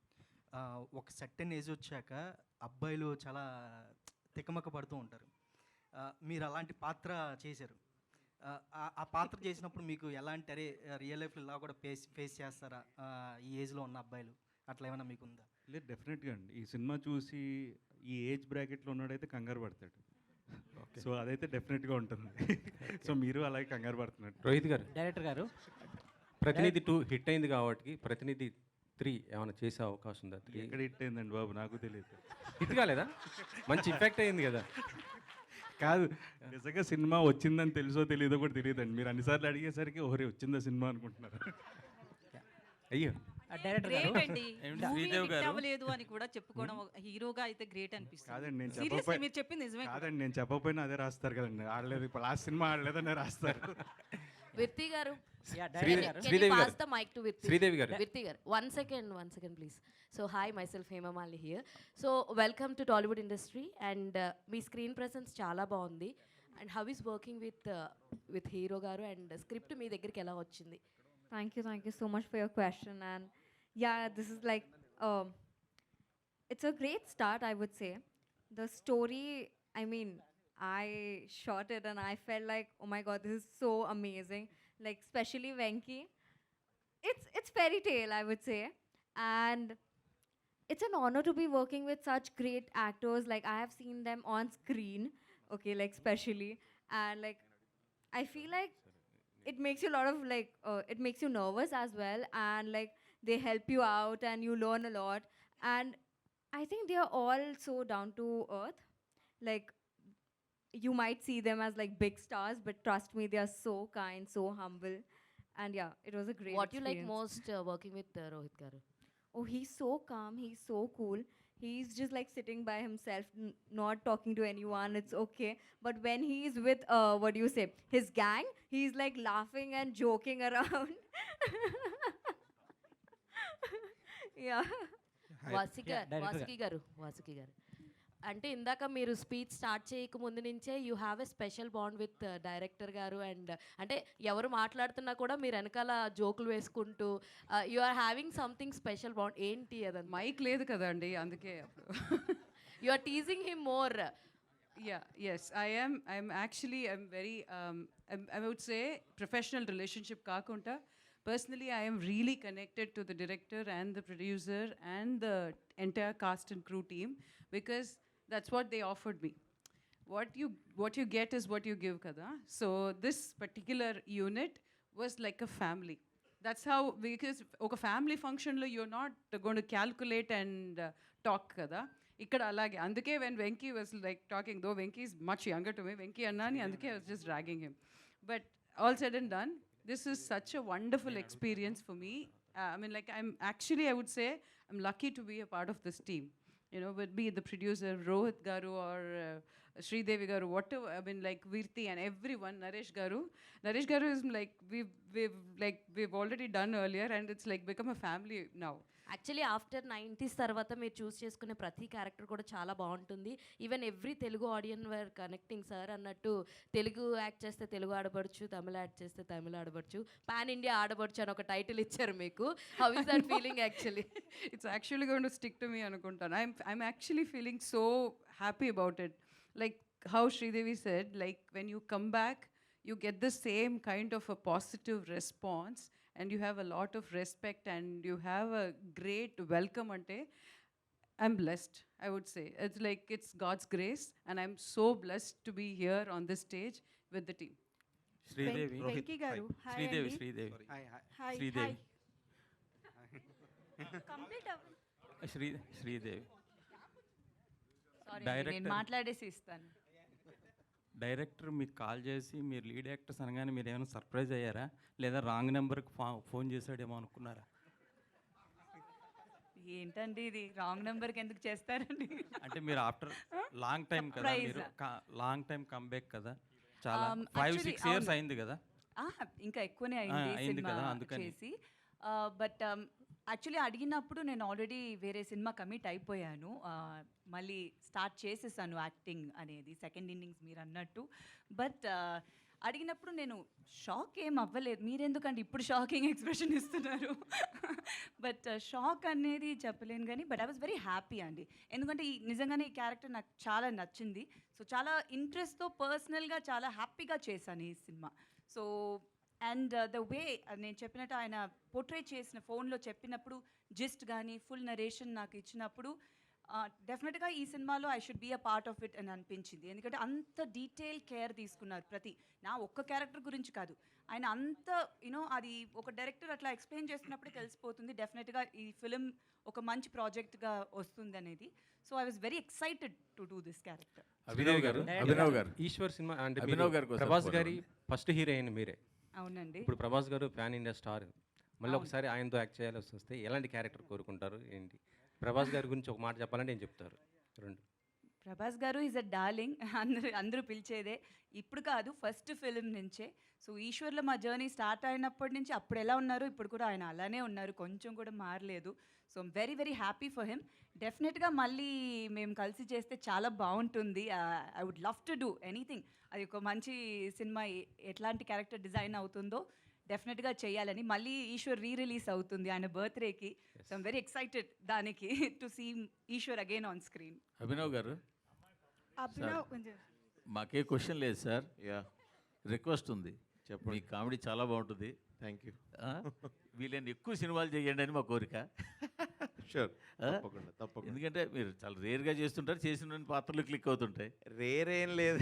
ఒక సర్టెన్ ఏజ్ వచ్చాక అబ్బాయిలు చాలా తికమక పడుతూ ఉంటారు. మీరు అలాంటి పాత్ర చేశారు. ఆ పాత్ర చేసినప్పుడు మీకు ఎలాంటి అరే రియల్ లైఫ్లో ఇలా కూడా ఫేస్ చేస్తారా ఈ ఏజ్లో ఉన్న అబ్బాయిలు, అట్లా ఏమైనా మీకు ఉందా? లేదు, డెఫినెట్గా అండి. ఈ సినిమా చూసి ఈ ఏజ్ బ్రాకెట్లో ఉన్నాడైతే కంగారు పడతాడు. సో అదైతే డెఫినెట్గా ఉంటుంది. సో మీరు అలాగే కంగారు పడుతున్నట్టు. రోహిత్ గారు, డైరెక్టర్ గారు, ప్రతినిధి 2 హిట్ అయింది కాబట్టి ప్రతినిధి 3 ఏమైనా చేసే అవకాశం ఉందా? 3 ఎక్కడ హిట్ అయిందండి బాబు, నాకు తెలియదు. హిట్ కాలేదా? మంచి ఇంపాక్ట్ అయింది కదా. కాదు, నిజంగా సినిమా వచ్చిందని తెలుసో తెలియదో కూడా తెలియదండి. మీరు అన్నిసార్లు అడిగేసరికి ఓరే వచ్చిందా సినిమా అనుకుంటున్నారు. అయ్యో, డైరెక్టర్ గారు, గ్రేట్ అండి. ఏమిటి మూవీ శ్రీదేవి హిట్ గారు? అవ్వలేదు అని కూడా చెప్పుకోవడం హీరోగా అయితే గ్రేట్ అనిపిస్తుంది. కాదండి, నేను Seriously, చెప్పకపోయి- మీరు చెప్పింది నిజమే కూడా. కాదండి, నేను చెప్పకపోయినా అదే రాస్తారు కదండి. ఆడలేదు, ఇప్పుడు లాస్ట్ సినిమా ఆడలేదనే రాస్తారు. విర్తి గారు, శ్రీదేవి గారు. pass the mic to Virti. Sridevi గారు. Virti garu, one second please. So hi, myself Hema Malini here. So welcome to Tollywood industry, and me screen presence చాలా బాగుంది. And how is working with hero garu, and script మీ దగ్గరికి ఎలా వచ్చింది? Thank you so much for your question. And yeah, this is like, it's a great start, I would say. The story, I mean, I shot it and I felt like, oh my god, this is so amazing. Like, especially Venki. It's fairy tale, I would say. And it's an honor to be working with such great actors. Like, I have seen them on screen, okay, like, especially. And like, I feel like it makes you a lot of like, it makes you nervous as well. And like, they help you out and you learn a lot. And I think they are all so down to earth. Like, you might see them as like big stars, but trust me, they are so kind, so humble. And yeah, it was a great What you like experience. most working with Rohit garu? Oh, he's so calm, he's so cool. He's just like sitting by himself, not talking to anyone. It's okay. But when he's with, what do you say, his gang, he's like laughing and joking around. Yeah. Vasuki గారు అంటే ఇందాక మీరు speech start చేయక ముందు నుంచే you have a special bond with director గారు. And అంటే ఎవరు మాట్లాడుతున్నా కూడా మీరు వెనకాల జోకులు వేసుకుంటూ you are having something special bond. ఏంటి అదంతా? మైక్ లేదు కదండి, అందుకే you are teasing him more. Yeah, yes, I'm actually, I'm very, I would say professional relationship kakunta. Personally, I am really connected to the director and the producer and the entire cast and crew team, because that's what they offered me. What you get is what you give, kada. So this particular unit was like a family. That's how, because oka family function lo you're not going to calculate and talk, kada. ఇక్కడ అలాగే అందుకే when Venki was like talking, though Venki is much younger to me, Venki annani, అందుకే I was just dragging him. But all said and done, this is such a wonderful experience for me. I mean, like, I would say I'm lucky to be a part of this team. You know, would be the producer Rohit garu or Sridevi garu, whatever. I mean, like Virti and everyone, Naresh garu is like we've already done earlier, and it's like become a family now. Actually after 90s తర్వాత మీరు చూస్ చేసుకునే ప్రతి character కూడా చాలా బాగుంటుంది. Even every Telugu ఆడియన్ wear connecting sir అన్నట్టు. Telugu act చేస్తే తెలుగు ఆడబడుచు, తమిళ act చేస్తే తమిళ ఆడబడుచు, పాన్ ఇండియా ఆడబడుచు అని ఒక టైటిల్ ఇచ్చారు మీకు. How is that feeling actually? It's actually going to stick to me anukuntan. I'm actually feeling so happy about it. Like how Sridevi said, like when you come back, you get the same kind of a positive response, and you have a lot of respect, and you have a great welcome ante. I'm blessed, I would say. It's like it's God's grace, and I'm so blessed to be here on this stage with the team. Sridevi, Venky గారు, hi Sridevi, అండి. Sridevi, hi Sridevi, complete Sridevi. Sorry, Director. నేను మాట్లాడేసి ఇస్తాను. Director మీకు call చేసి మీరు lead actors అనగానే మీరు ఏమైనా సర్ప్రైజ్ అయ్యారా, లేదా రాంగ్ నెంబర్కి ఫోన్ చేశాడేమో అనుకున్నారా? ఏంటండి ఇది, రాంగ్ నెంబర్కి ఎందుకు చేస్తారండి? అంటే మీరు ఆఫ్టర్ లాంగ్ టైం కదా, మీరు లాంగ్ టైం కమ్బ్యాక్ కదా, చాలా 5-6 ఇయర్స్ అయింది కదా. ఇంకా ఎక్కువనే అయింది అయింది కదా, సినిమా అందుకని. చేసి. బట్ యాక్చువల్లీ అడిగినప్పుడు నేను ఆల్రెడీ వేరే సినిమా కమిట్ అయిపోయాను. మళ్ళీ స్టార్ట్ చేసేసాను యాక్టింగ్ అనేది, సెకండ్ ఇన్నింగ్స్ మీరు అన్నట్టు. బట్ అడిగినప్పుడు నేను షాక్ ఏం అవ్వలేదు. మీరెందుకంటే ఇప్పుడు షాకింగ్ ఎక్స్ప్రెషన్ ఇస్తున్నారు? బట్ షాక్ అనేది చెప్పలేను కానీ, but I was very happy అండి. ఎందుకంటే నిజంగానే ఈ క్యారెక్టర్ నాకు చాలా నచ్చింది. సో చాలా ఇంట్రెస్ట్తో పర్సనల్గా చాలా హ్యాపీగా చేశాను ఈ cinema. So and the way నేను చెప్పినట్టు ఆయన పోర్ట్రే చేసిన ఫోన్లో చెప్పినప్పుడు జిస్ట్ కానీ ఫుల్ నరేషన్ నాకు ఇచ్చినప్పుడు డెఫినెట్గా ఈ సినిమాలో I should be a part of it అని అనిపించింది. ఎందుకంటే అంత డీటెయిల్ కేర్ తీసుకున్నారు ప్రతి నా ఒక్క క్యారెక్టర్ గురించి కాదు, ఆయన అంత యూనో అది ఒక డైరెక్టర్ అట్లా ఎక్స్ప్లెయిన్ చేస్తున్నప్పుడే తెలిసిపోతుంది డెఫినెట్గా ఈ ఫిలిం ఒక మంచి ప్రాజెక్ట్గా వస్తుంది అనేది. So I was very excited to do this character. Abhinav గారు ఈశ్వర్ సినిమా అంటే అభినవ్ గారి కోసం ప్రభాస్ గారి ఫస్ట్ హీరోయిన్ మీరే. అవునండి. ఇప్పుడు ప్రభాస్ గారు ప్యాన్ ఇండియా స్టార్, మళ్ళీ ఒకసారి ఆయనతో యాక్ట్ చేయాల్సి వస్తే ఎలాంటి క్యారెక్టర్ కోరుకుంటారు ఏంటి? ప్రభాస్ గారి గురించి ఒక మాట చెప్పాలంటే ఏం చెప్తారు? రెండు. ప్రభాస్ గారు ఈజ్ అ డార్లింగ్, అందరూ పిలిచేదే. ఇప్పుడు కాదు, ఫస్ట్ ఫిలిం నుంచే. సో ఈశ్వర్లో మా జర్నీ స్టార్ట్ అయినప్పటి నుంచి అప్పుడు ఎలా ఉన్నారు ఇప్పుడు కూడా ఆయన అలానే ఉన్నారు, కొంచెం కూడా మారలేదు. So very very happy for him. డెఫినెట్గా మళ్ళీ మేము కలిసి చేస్తే చాలా బాగుంటుంది. I would love to do anything. అది ఒక మంచి సినిమా ఎట్లాంటి క్యారెక్టర్ డిజైన్ అవుతుందో డెఫినెట్గా చేయాలని. మళ్ళీ ఈశ్వర్ రిలీజ్ అవుతుంది ఆయన బర్త్డేకి. సో ఐమ్ వెరీ ఎక్సైటెడ్ దానికి to see Eshwar again on screen. Abhinav garu Abhinav మాకే క్వశ్చన్ లేదు సార్, రిక్వెస్ట్ ఉంది. చెప్పండి. మీ కామెడీ చాలా బాగుంటుంది. Thank you. వీళ్ళని ఎక్కువ సినిమాలు చేయండి అని మా కోరిక. షూర్, తప్పకుండా తప్పకుండా. ఎందుకంటే మీరు చాలా రేర్గా చేస్తుంటారు, చేసిన పాత్రలు క్లిక్ అవుతుంటాయి. రేర్ ఏం లేదు.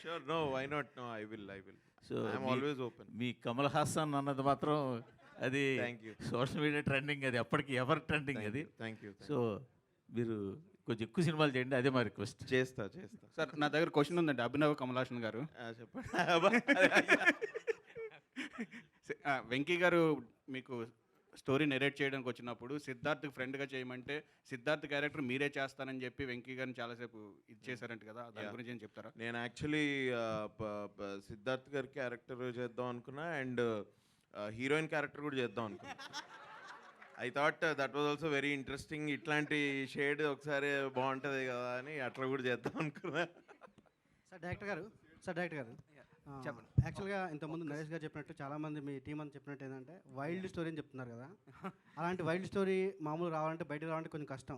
Sure, no, why not, no, I will. So I'm always open. మీ కమల్ హాసన్ అన్నది మాత్రం అది Thank you. Social media trending, అది ఎప్పటికీ ఎవర్ ట్రెండింగ్ అది. Thank you. సో మీరు కొంచెం ఎక్కువ సినిమాలు చేయండి, అదే మా రిక్వెస్ట్. చేస్తా. సార్ నా దగ్గర క్వశ్చన్ ఉందండి అభినవ్ కమలాసన్ గారు. చెప్పండి. వెంకీ గారు మీకు స్టోరీ నెరేట్ చేయడానికి వచ్చినప్పుడు సిద్ధార్థ్ ఫ్రెండ్గా చేయమంటే సిద్ధార్థ్ క్యారెక్టర్ మీరే చేస్తానని చెప్పి వెంకీ గారిని చాలాసేపు ఇది చేశారంట కదా, దాని గురించి ఏం చెప్తారా? నేను యాక్చువల్లీ సిద్ధార్థ్ గారి క్యారెక్టర్ చేద్దాం అనుకున్నా, అండ్ హీరోయిన్ క్యారెక్టర్ కూడా చేద్దాం అనుకున్నా. I thought that was also very interesting. ఇట్లాంటి షేడ్ ఒకసారి బాగుంటుంది కదా అని అట్లా కూడా చేద్దాం అనుకున్నా. సార్ డైరెక్టర్ గారు చెప్పండి. యాక్చువల్గా ఇంతకుముందు నరేష్ గారు చెప్పినట్టు చాలామంది మీ టీం అని చెప్పినట్టు ఏంటంటే వైల్డ్ స్టోరీ అని చెప్తున్నారు కదా, అలాంటి వైల్డ్ స్టోరీ మామూలు రావాలంటే బయటకు రావాలంటే కొంచెం కష్టం.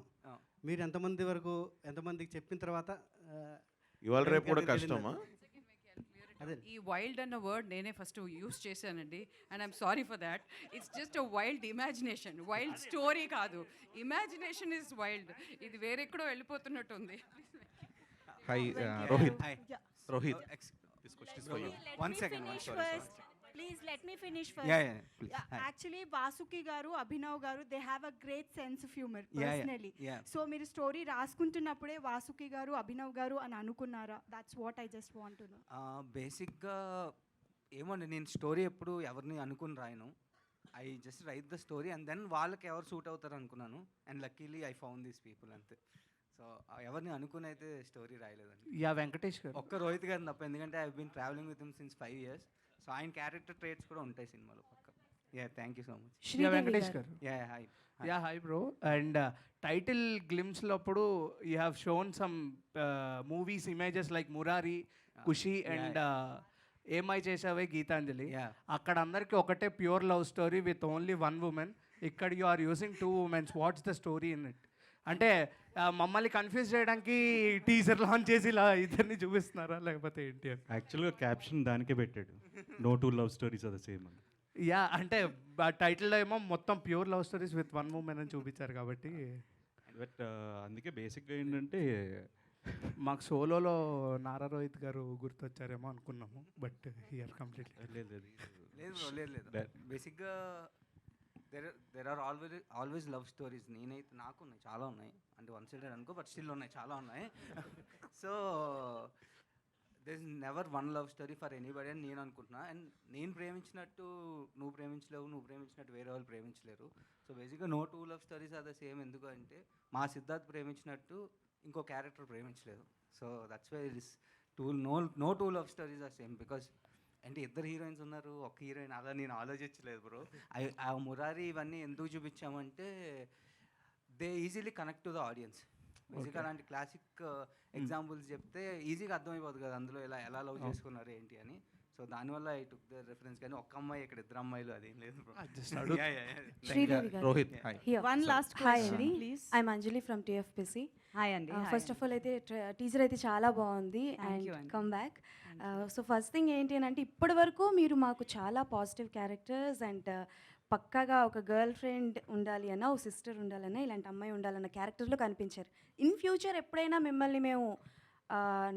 మీరు ఎంతమందికి చెప్పిన తర్వాత ఇవాళ రేపు కూడా కష్టమా? ఈ వైల్డ్ అన్న వర్డ్ నేనే ఫస్ట్ యూస్ చేశానండి, and I'm sorry for that. It's just a wild imagination, wild story కాదు. Imagination is wild. ఇది వేరెక్కడో వెళ్ళిపోతున్నట్టుంది. Hi Rohit. This question is for you. One second. Please let me finish first. Please. Actually, Vasuki garu, Abhinav garu, they have a great sense of humor personally. So మీరు story రాసుకుంటున్నప్పుడే వాసుకి గారు అభినవ్ గారు అని అనుకున్నారా? That's what I just want to know. బేసిక్గా ఏమోండి, నేను story ఎప్పుడు ఎవరిని అనుకుని రాయను. I just write the story and then వాళ్ళకి ఎవరు సూట్ అవుతారు అనుకున్నాను, and luckily I found these people అంతే. సో ఎవరిని అనుకుని అయితే స్టోరీ రాయలేదండి. వెంకటేష్ గారు, ఒక్క రోహిత్ గారిని తప్ప, ఎందుకంటే I been travelling with him since 5 years. So ఆయన క్యారెక్టర్ ట్రేట్స్ కూడా ఉంటాయి సినిమాలో పక్క. Thank you so much. Venkatesh గారు. Hi bro. అండ్ టైటిల్ గ్లిమ్స్లో అప్పుడు you have shown some movies images like Murari, Kushi and Ye Maaya Chesave Geethanjali. అక్కడ అందరికీ ఒకటే pure love story with only one women. ఇక్కడ you are using 2 women. What's the story in it? అంటే మమ్మల్ని confuse చేయడానికి టీజర్ లాంచ్ చేసి ఇలా ఇద్దరిని చూపిస్తున్నారా లేకపోతే ఏంటి అని? యాక్చువల్గా క్యాప్షన్ దానికే పెట్టాడు, no 2 love stories are the same అని. అంటే టైటిల్లో ఏమో మొత్తం pure love stories with one women అని చూపించారు కాబట్టి. బట్ అందుకే బేసిక్గా ఏంటంటే మాకు సోలోలో నారా రోహిత్ గారు గుర్తొచ్చారేమో అనుకున్నాము, బట్ హియర్ కంప్లీట్లీ లేదు. బేసిక్గా there are always love stories. నేనైతే నాకు ఉన్నాయి, చాలా ఉన్నాయి. అంటే వన్ సైడెడ్ అనుకో, బట్ స్టిల్ ఉన్నాయి, చాలా ఉన్నాయి. So there is never one love story for anybody అని నేను అనుకుంటున్నా. అండ్ నేను ప్రేమించినట్టు నువ్వు ప్రేమించలేవు, నువ్వు ప్రేమించినట్టు వేరే వాళ్ళు ప్రేమించలేరు. సో బేసిక్గా no 2 love stories are the same. ఎందుకు అంటే మా సిద్ధార్థ్ ప్రేమించినట్టు ఇంకో క్యారెక్టర్ ప్రేమించలేదు. So that's why it is no 2 love stories are same. Because అంటే 2 హీరోయిన్స్ ఉన్నారు, ఒక హీరోయిన్, అలా నేను ఆలోచించలేదు బ్రో. ఆ మురారి ఇవన్నీ ఎందుకు చూపించామంటే they easily connect to the audience. బేసిక్గా అలాంటి క్లాసిక్ ఎగ్జాంపుల్స్ చెప్తే ఈజీగా అర్థమైపోతుంది కదా అందులో ఎలా లవ్ చేసుకున్నారు ఏంటి అని. సో దానివల్ల ఐ టుక్ ద రెఫరెన్స్. కానీ ఒక్క అమ్మాయి ఇక్కడ 2 అమ్మాయిలు అదేం లేదు bro. Rohit. One last question, please. I'm Anjali from TFPC. Hi అండి. ఫస్ట్ ఆఫ్ ఆల్ అయితే టీజర్ అయితే చాలా బాగుంది and come back. So first thing ఏంటి అని అంటే ఇప్పటి వరకు మీరు మాకు చాలా పాజిటివ్ క్యారెక్టర్స్ అండ్ పక్కాగా ఒక గర్ల్ ఫ్రెండ్ ఉండాలి అన్న, ఒక సిస్టర్ ఉండాలన్నా, ఇలాంటి అమ్మాయి ఉండాలన్న క్యారెక్టర్లో కనిపించారు. ఇన్ ఫ్యూచర్ ఎప్పుడైనా మిమ్మల్ని మేము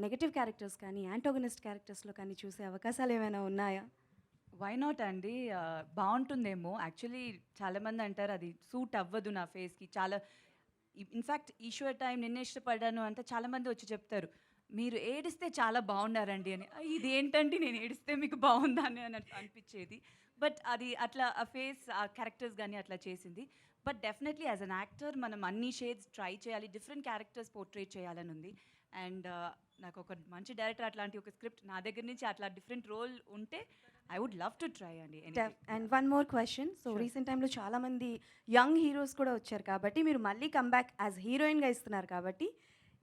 నెగటివ్ క్యారెక్టర్స్ కానీ యాంటోగనిస్ట్ క్యారెక్టర్స్లో కానీ చూసే అవకాశాలు ఏమైనా ఉన్నాయా? వై నాట్ అండి, బాగుంటుందేమో. యాక్చువల్లీ చాలామంది అంటారు అది సూట్ అవ్వదు నా ఫేస్కి. చాలా ఇన్ఫ్యాక్ట్ ఈశ్వర్ టైం నిన్న ఇష్టపడ్డాను అంటే చాలామంది వచ్చి చెప్తారు మీరు ఏడిస్తే చాలా బాగున్నారండి అని. ఇది ఏంటండి నేను ఏడిస్తే మీకు బాగుందా అని అనిపించేది. బట్ అది అట్లా ఆ ఫేస్ ఆ క్యారెక్టర్స్ కానీ అట్లా చేసింది. But definitely as an actor మనం అన్ని షేడ్స్ ట్రై చేయాలి, డిఫరెంట్ క్యారెక్టర్స్ పోర్ట్రేట్ చేయాలని ఉంది. అండ్ నాకు ఒక మంచి డైరెక్టర్ అట్లాంటి ఒక స్క్రిప్ట్ నా దగ్గర నుంచి అట్లా డిఫరెంట్ రోల్ ఉంటే I would love to try అండి. And one more question. So recent టైంలో చాలామంది యంగ్ హీరోస్ కూడా వచ్చారు కాబట్టి మీరు మళ్ళీ కమ్బ్యాక్ యాజ్ హీరోయిన్గా ఇస్తున్నారు కాబట్టి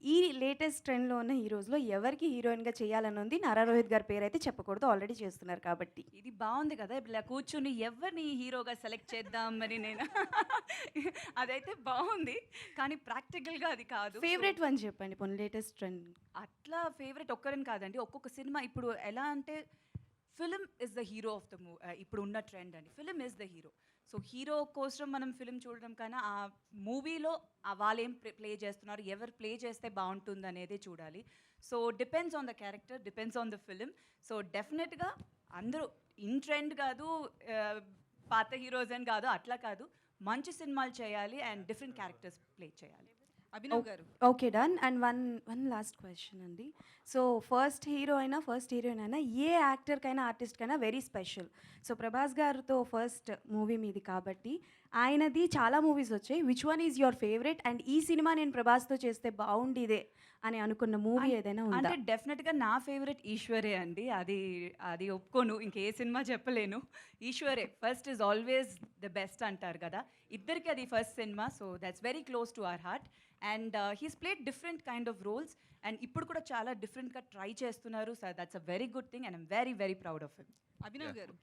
ఈ లేటెస్ట్ ట్రెండ్లో ఉన్న హీరోస్లో ఎవరికి హీరోయిన్గా చేయాలని ఉంది? నారా రోహిత్ గారి పేరు అయితే చెప్పకూడదు, ఆల్రెడీ చేస్తున్నారు కాబట్టి. ఇది బాగుంది కదా, ఇప్పుడు ఇలా కూర్చుని ఎవరిని హీరోగా సెలెక్ట్ చేద్దాం మరి నేను అదైతే బాగుంది కానీ ప్రాక్టికల్గా అది కాదు. ఫేవరెట్ వన్ చెప్పండి పోనీ లేటెస్ట్ ట్రెండ్. అట్లా ఫేవరెట్ ఒక్కరని కాదండి, ఒక్కొక్క సినిమా ఇప్పుడు ఎలా అంటే film is the hero of the ఇప్పుడు ఉన్న ట్రెండ్ అండి. Film is the hero. So hero కోసం మనం ఫిలిం చూడడం కన్నా ఆ మూవీలో వాళ్ళు ఏం ప్లే చేస్తున్నారు, ఎవరు ప్లే చేస్తే బాగుంటుంది అనేది చూడాలి. So depends on the character, depends on the film. So డెఫినెట్గా అందరూ ఇన్ ట్రెండ్ కాదు, పాత హీరోస్ అని కాదు, అట్లా కాదు, మంచి సినిమాలు చేయాలి అండ్ డిఫరెంట్ క్యారెక్టర్స్ ప్లే చేయాలి. అభినవ్ గారు. Okay done. And one last question అండి. సో ఫస్ట్ హీరోయిన్ అయినా ఏ యాక్టర్కైనా ఆర్టిస్ట్కైనా వెరీ స్పెషల్. సో ప్రభాస్ గారితో ఫస్ట్ మూవీ మీది కాబట్టి ఆయనది చాలా మూవీస్ వచ్చాయి. Which one is your favourite and ఈ సినిమా నేను ప్రభాస్తో చేస్తే బాగుండిదే అని అనుకున్న మూవీ ఏదైనా ఉందా? అంటే డెఫినెట్గా నా ఫేవరెట్ ఈశ్వరే అండి. అది ఒప్పుకోను, ఇంకే సినిమా చెప్పలేను. ఈశ్వరే first is always the best అంటారు కదా, ఇద్దరికి అది first cinema. So that's very close to our heart. And he's played different kind of roles and ఇప్పుడు కూడా చాలా డిఫరెంట్గా ట్రై చేస్తున్నారు. So that's a very good thing and I'm very very proud of him. Abhinav గారు.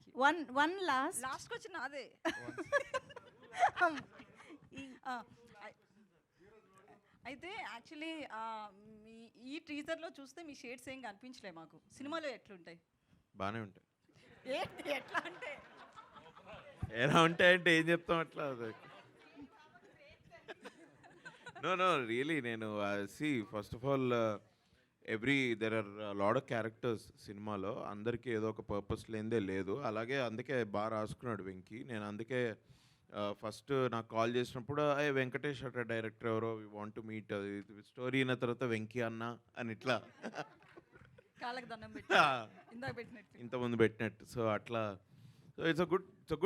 One last question అదే. అయితే actually మీ ఈ టీజర్లో చూస్తే మీ షేడ్స్ ఏం కనిపించలే మాకు. సినిమాలో ఎట్లుంటాయి? బాగానే ఉంటాయి. ఏంటి ఎట్లా అంటే ఎలా ఉంటాయంటే ఏం చెప్తాం అట్లా. నో రియలీ నేను first of all there are lot of characters సినిమాలో. అందరికీ ఏదో ఒక పర్పస్ లేనిదే లేదు. అలాగే అందుకే బాగా రాసుకున్నాడు వెంకీ. నేను అందుకే ఫస్ట్ నాకు కాల్ చేసినప్పుడు వెంకటేష్ అట డైరెక్టర్ ఎవరో వి వాంట్ టు మీట్, అది స్టోరీ అయిన తర్వాత వెంకీ అన్న అని ఇట్లా కాళ్ళకి దండం పెట్టి ఇందాక పెట్టినట్టు ఇంతకుముందు పెట్టినట్టు. సో అట్లా it's a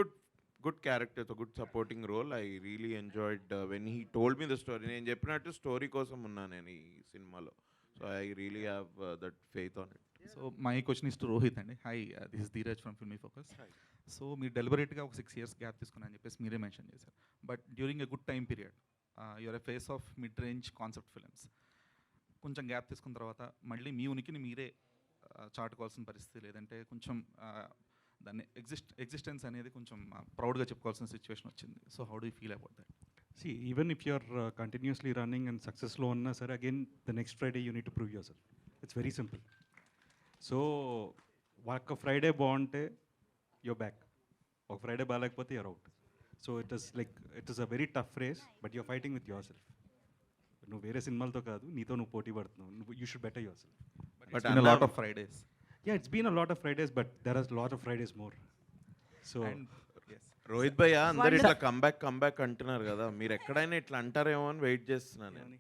good character, it's a good supporting role. I really enjoyed when he told me the story. నేను చెప్పినట్టు స్టోరీ కోసం ఉన్నాను నేను ఈ సినిమాలో. So I really have that faith on it. So my question is to Rohit అండి. Hi, this is Dheeraj from Filmy Focus. So మీరు డెలిబరేట్గా ఒక 6 years గ్యాప్ తీసుకున్నారని చెప్పేసి మీరే మెన్షన్ చేశారు. But during a good time period you're a phase of mid range concept films. కొంచెం gap తీసుకున్న తర్వాత మళ్ళీ మీ ఉనికిని మీరే చాటుకోవాల్సిన పరిస్థితి, లేదంటే కొంచెం దాన్ని ఎగ్జిస్టెన్స్ అనేది కొంచెం ప్రౌడ్గా చెప్పుకోవాల్సిన సిచ్యువేషన్ వచ్చింది. So how do you feel about that? See, even if you're continuously running and successful unnna sir, again the next Friday you need to prove yourself. It's very simple. So ఒక Friday బాగుంటే you're back, ఒక Friday బాగాలేకపోతే you're out. So it is a very tough race, but you're fighting with yourself. నువ్వు వేరే సినిమాలతో కాదు, నీతో నువ్వు పోటీ పడుతున్నావు. You should better yourself. But it's been a lot of Fridays. Yeah, it's been a lot of Fridays, but there are a lot of Fridays more. So Rohit భయ్య అందరు ఇట్లా కంబ్యాక్ అంటున్నారు కదా, మీరు ఎక్కడైనా ఇట్లా అంటారేమో అని వెయిట్ చేస్తున్నాను నేను.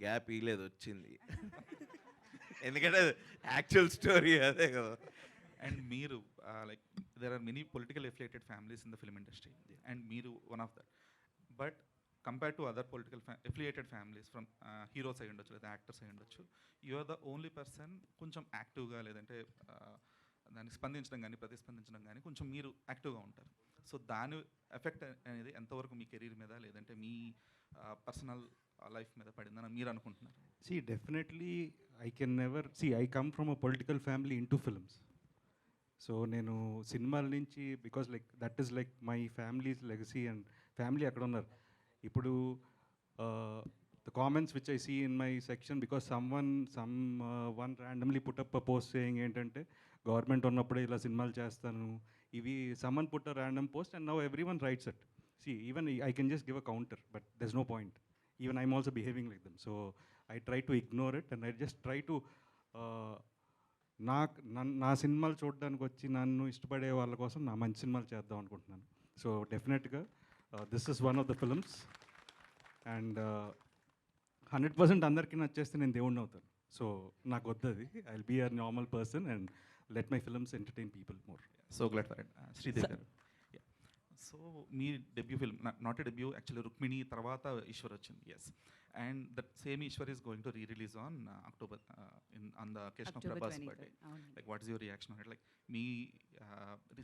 గ్యాప్ ఇలేదు, వచ్చింది. ఎందుకంటే యాక్చువల్ స్టోరీ అదే కదా. అండ్ మీరు like there are many political affiliated families in the film industry and మీరు one of that. But compare to other political affiliated families from heroes అయి ఉండొచ్చు లేదా యాక్టర్స్ అయి ఉండొచ్చు, you are the only person కొంచెం యాక్టివ్గా, లేదంటే దాన్ని స్పందించడం కానీ ప్రతిస్పందించడం కానీ కొంచెం మీరు యాక్టివ్గా ఉంటారు. సో దాని ఎఫెక్ట్ అనేది ఎంతవరకు మీ కెరీర్ మీద లేదంటే మీ పర్సనల్ లైఫ్ మీద పడిందని మీరు అనుకుంటున్నారు? See, definitely I come from a political family into films. So నేను సినిమాల నుంచి because like that is like my families legacy and family అక్కడ ఉన్నారు. ఇప్పుడు the comments which I see in my section, because one randomly put up a post saying ఏంటంటే government ఉన్నప్పుడే ఇలా సినిమాలు చేస్తాను ఇవి, someone put a random post and now everyone writes it. See, even I can just give a counter, but there's no point. Even I'm also behaving like them. So I try to ignore it and I just try to నా సినిమాలు చూడడానికి వచ్చి నన్ను ఇష్టపడే వాళ్ళ కోసం నా మంచి సినిమాలు చేద్దాం అనుకుంటున్నాను. సో డెఫినెట్గా this is one of the films and 100% అందరికీ నచ్చేస్తే నేను దేవుడిని అవుతాను. సో నాకు వద్దది. I will be a normal person and let my films entertain people more. So glad for it. Sridevi గారు, సో మీ debut film, not a debut actually, Rukmini తర్వాత ఈశ్వర్ వచ్చింది. Yes, and that same Eeshwar is going to re-release on October on the occasion of Prabhas birthday. Like what is your reaction? Like మీ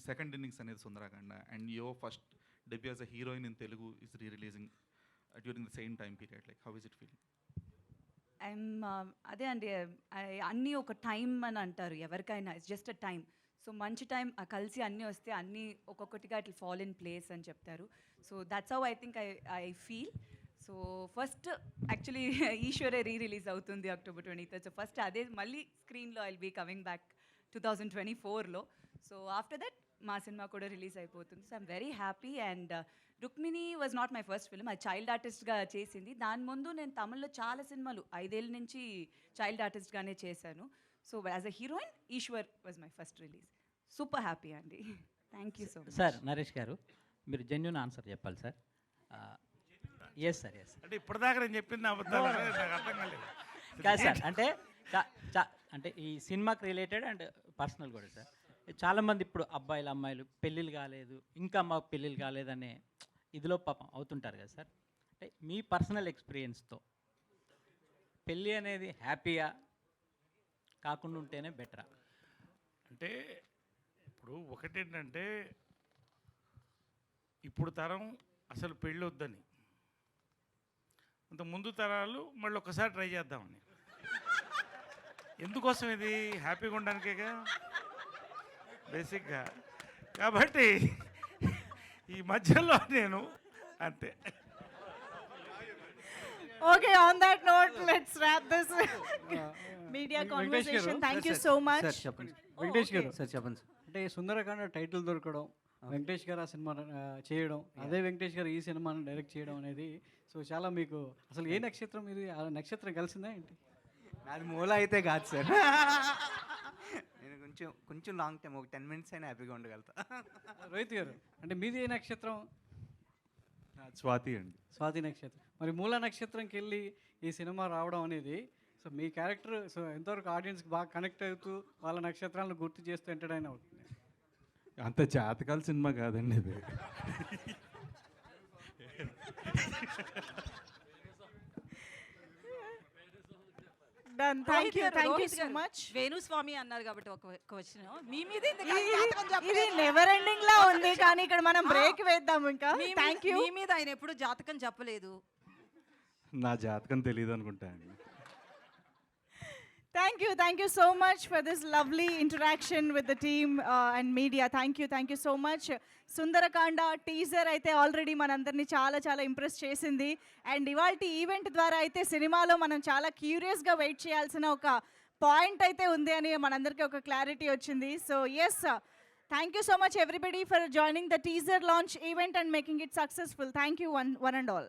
second innings అనేది Sundarakanda and your first debut as a heroine in Telugu is re-releasing during the same time period. Like how is it feeling? అదే అండి, అన్నీ ఒక time అని అంటారు ఎవరికైనా. It's just a time. So మంచి టైం కలిసి అన్నీ వస్తే అన్నీ ఒక్కొక్కటిగా ఇట్లా ఫాల్ ఇన్ ప్లేస్ అని చెప్తారు. So that's how I think I feel. So first actually ఈశ్వరే రిలీజ్ అవుతుంది October 23rd. సో ఫస్ట్ అదే మళ్ళీ స్క్రీన్లో I will be coming back 2024లో. సో ఆఫ్టర్ దట్ మా సినిమా కూడా రిలీజ్ అయిపోతుంది. So I'm very happy. And Rukmini was not my first film, అది చైల్డ్ ఆర్టిస్ట్గా చేసింది. దాని ముందు నేను తమిళ్లో చాలా సినిమాలు 5 ఏళ్ళ నుంచి చైల్డ్ ఆర్టిస్ట్గానే చేశాను. So as a heroine Eeshwar was my first release. Super happy అండి. Thank you so much. Sir Naresh గారు, మీరు జెన్యూన్ ఆన్సర్ చెప్పాలి సార్. Yes sir, yes. అంటే ఇప్పటిదాకా నేను చెప్పింది అబద్ధాలు, నాకు అర్థం కాలేదు. కాదు సార్, అంటే అంటే ఈ సినిమాకి రిలేటెడ్ అండ్ పర్సనల్ కూడా సార్. చాలామంది ఇప్పుడు అబ్బాయిలు అమ్మాయిలు పెళ్ళిళ్ళు కాలేదు, ఇంకా మాకు పెళ్ళిళ్ళు కాలేదనే ఇదిలో పాపం అవుతుంటారు కదా సార్. అంటే మీ పర్సనల్ ఎక్స్పీరియన్స్తో పెళ్ళి అనేది హ్యాపీగా కాకుండా ఉంటేనే బెటరా? అంటే ఇప్పుడు ఒకటేంటంటే ఇప్పుడు తరం అసలు పెళ్ళి వద్దని, అంత ముందు తరాలు మళ్ళీ ఒకసారి ట్రై చేద్దామని. ఎందుకోసం ఇది హ్యాపీగా ఉండడానికేగా బేసిక్గా. కాబట్టి ఈ మధ్యలో నేను అంతే. Okay, on that note, let's wrap this media conversation. Thank you so much. Sir చెప్పండి. వెంకటేష్ గారు సార్ చెప్పండి. అంటే సుందరకాండ టైటిల్ దొరకడం, వెంకటేష్ గారు ఆ సినిమా చేయడం, అదే వెంకటేష్ గారు ఈ సినిమాను డైరెక్ట్ చేయడం అనేది సో చాలా మీకు అసలు ఏ నక్షత్రం ఇది? ఆ నక్షత్రం కలిసిందా ఏంటి? నాది మూల అయితే కాదు సార్. నేను కొంచెం లాంగ్ టైం, ఒక 10 minutes అయినా హ్యాపీగా ఉండగలుగుతా. రోహిత్ గారు, అంటే మీది ఏ నక్షత్రం? స్వాతి అండి. స్వాతి నక్షత్రం. మరి మూల నక్షత్రంకి వెళ్ళి ఈ సినిమా రావడం అనేది సో మీ క్యారెక్టర్ సో ఎంతవరకు ఆడియన్స్కి బాగా కనెక్ట్ అవుతూ వాళ్ళ నక్షత్రాలను గుర్తు చేస్తూ ఎంటర్టైన్ అవుతుంది? అంత జాతకాల సినిమా కాదండి ఇది. Done. Thank you so much. Venu Swamy అన్నారు కాబట్టి ఒక క్వశ్చన్ మీ మీద ఇది నెవర్ ఎండింగ్ లా ఉంది, కానీ ఇక్కడ మనం బ్రేక్ వేద్దాం ఇంకా. Thank you. మీ మీద ఆయన ఎప్పుడు జాతకం చెప్పలేదు. నా జాతకం తెలియదు అనుకుంటా అండి. Thank you so much for this lovely interaction with the team and media. Thank you so much. Sundarakanda teaser అయితే ఆల్రెడీ మనందరినీ చాలా చాలా ఇంప్రెస్ చేసింది. అండ్ ఇవాళ ఈవెంట్ ద్వారా అయితే సినిమాలో మనం చాలా క్యూరియస్గా వెయిట్ చేయాల్సిన ఒక పాయింట్ అయితే ఉంది అని మనందరికీ ఒక క్లారిటీ వచ్చింది. So yes, thank you so much everybody for joining the teaser launch event and making it successful. Thank you one and all.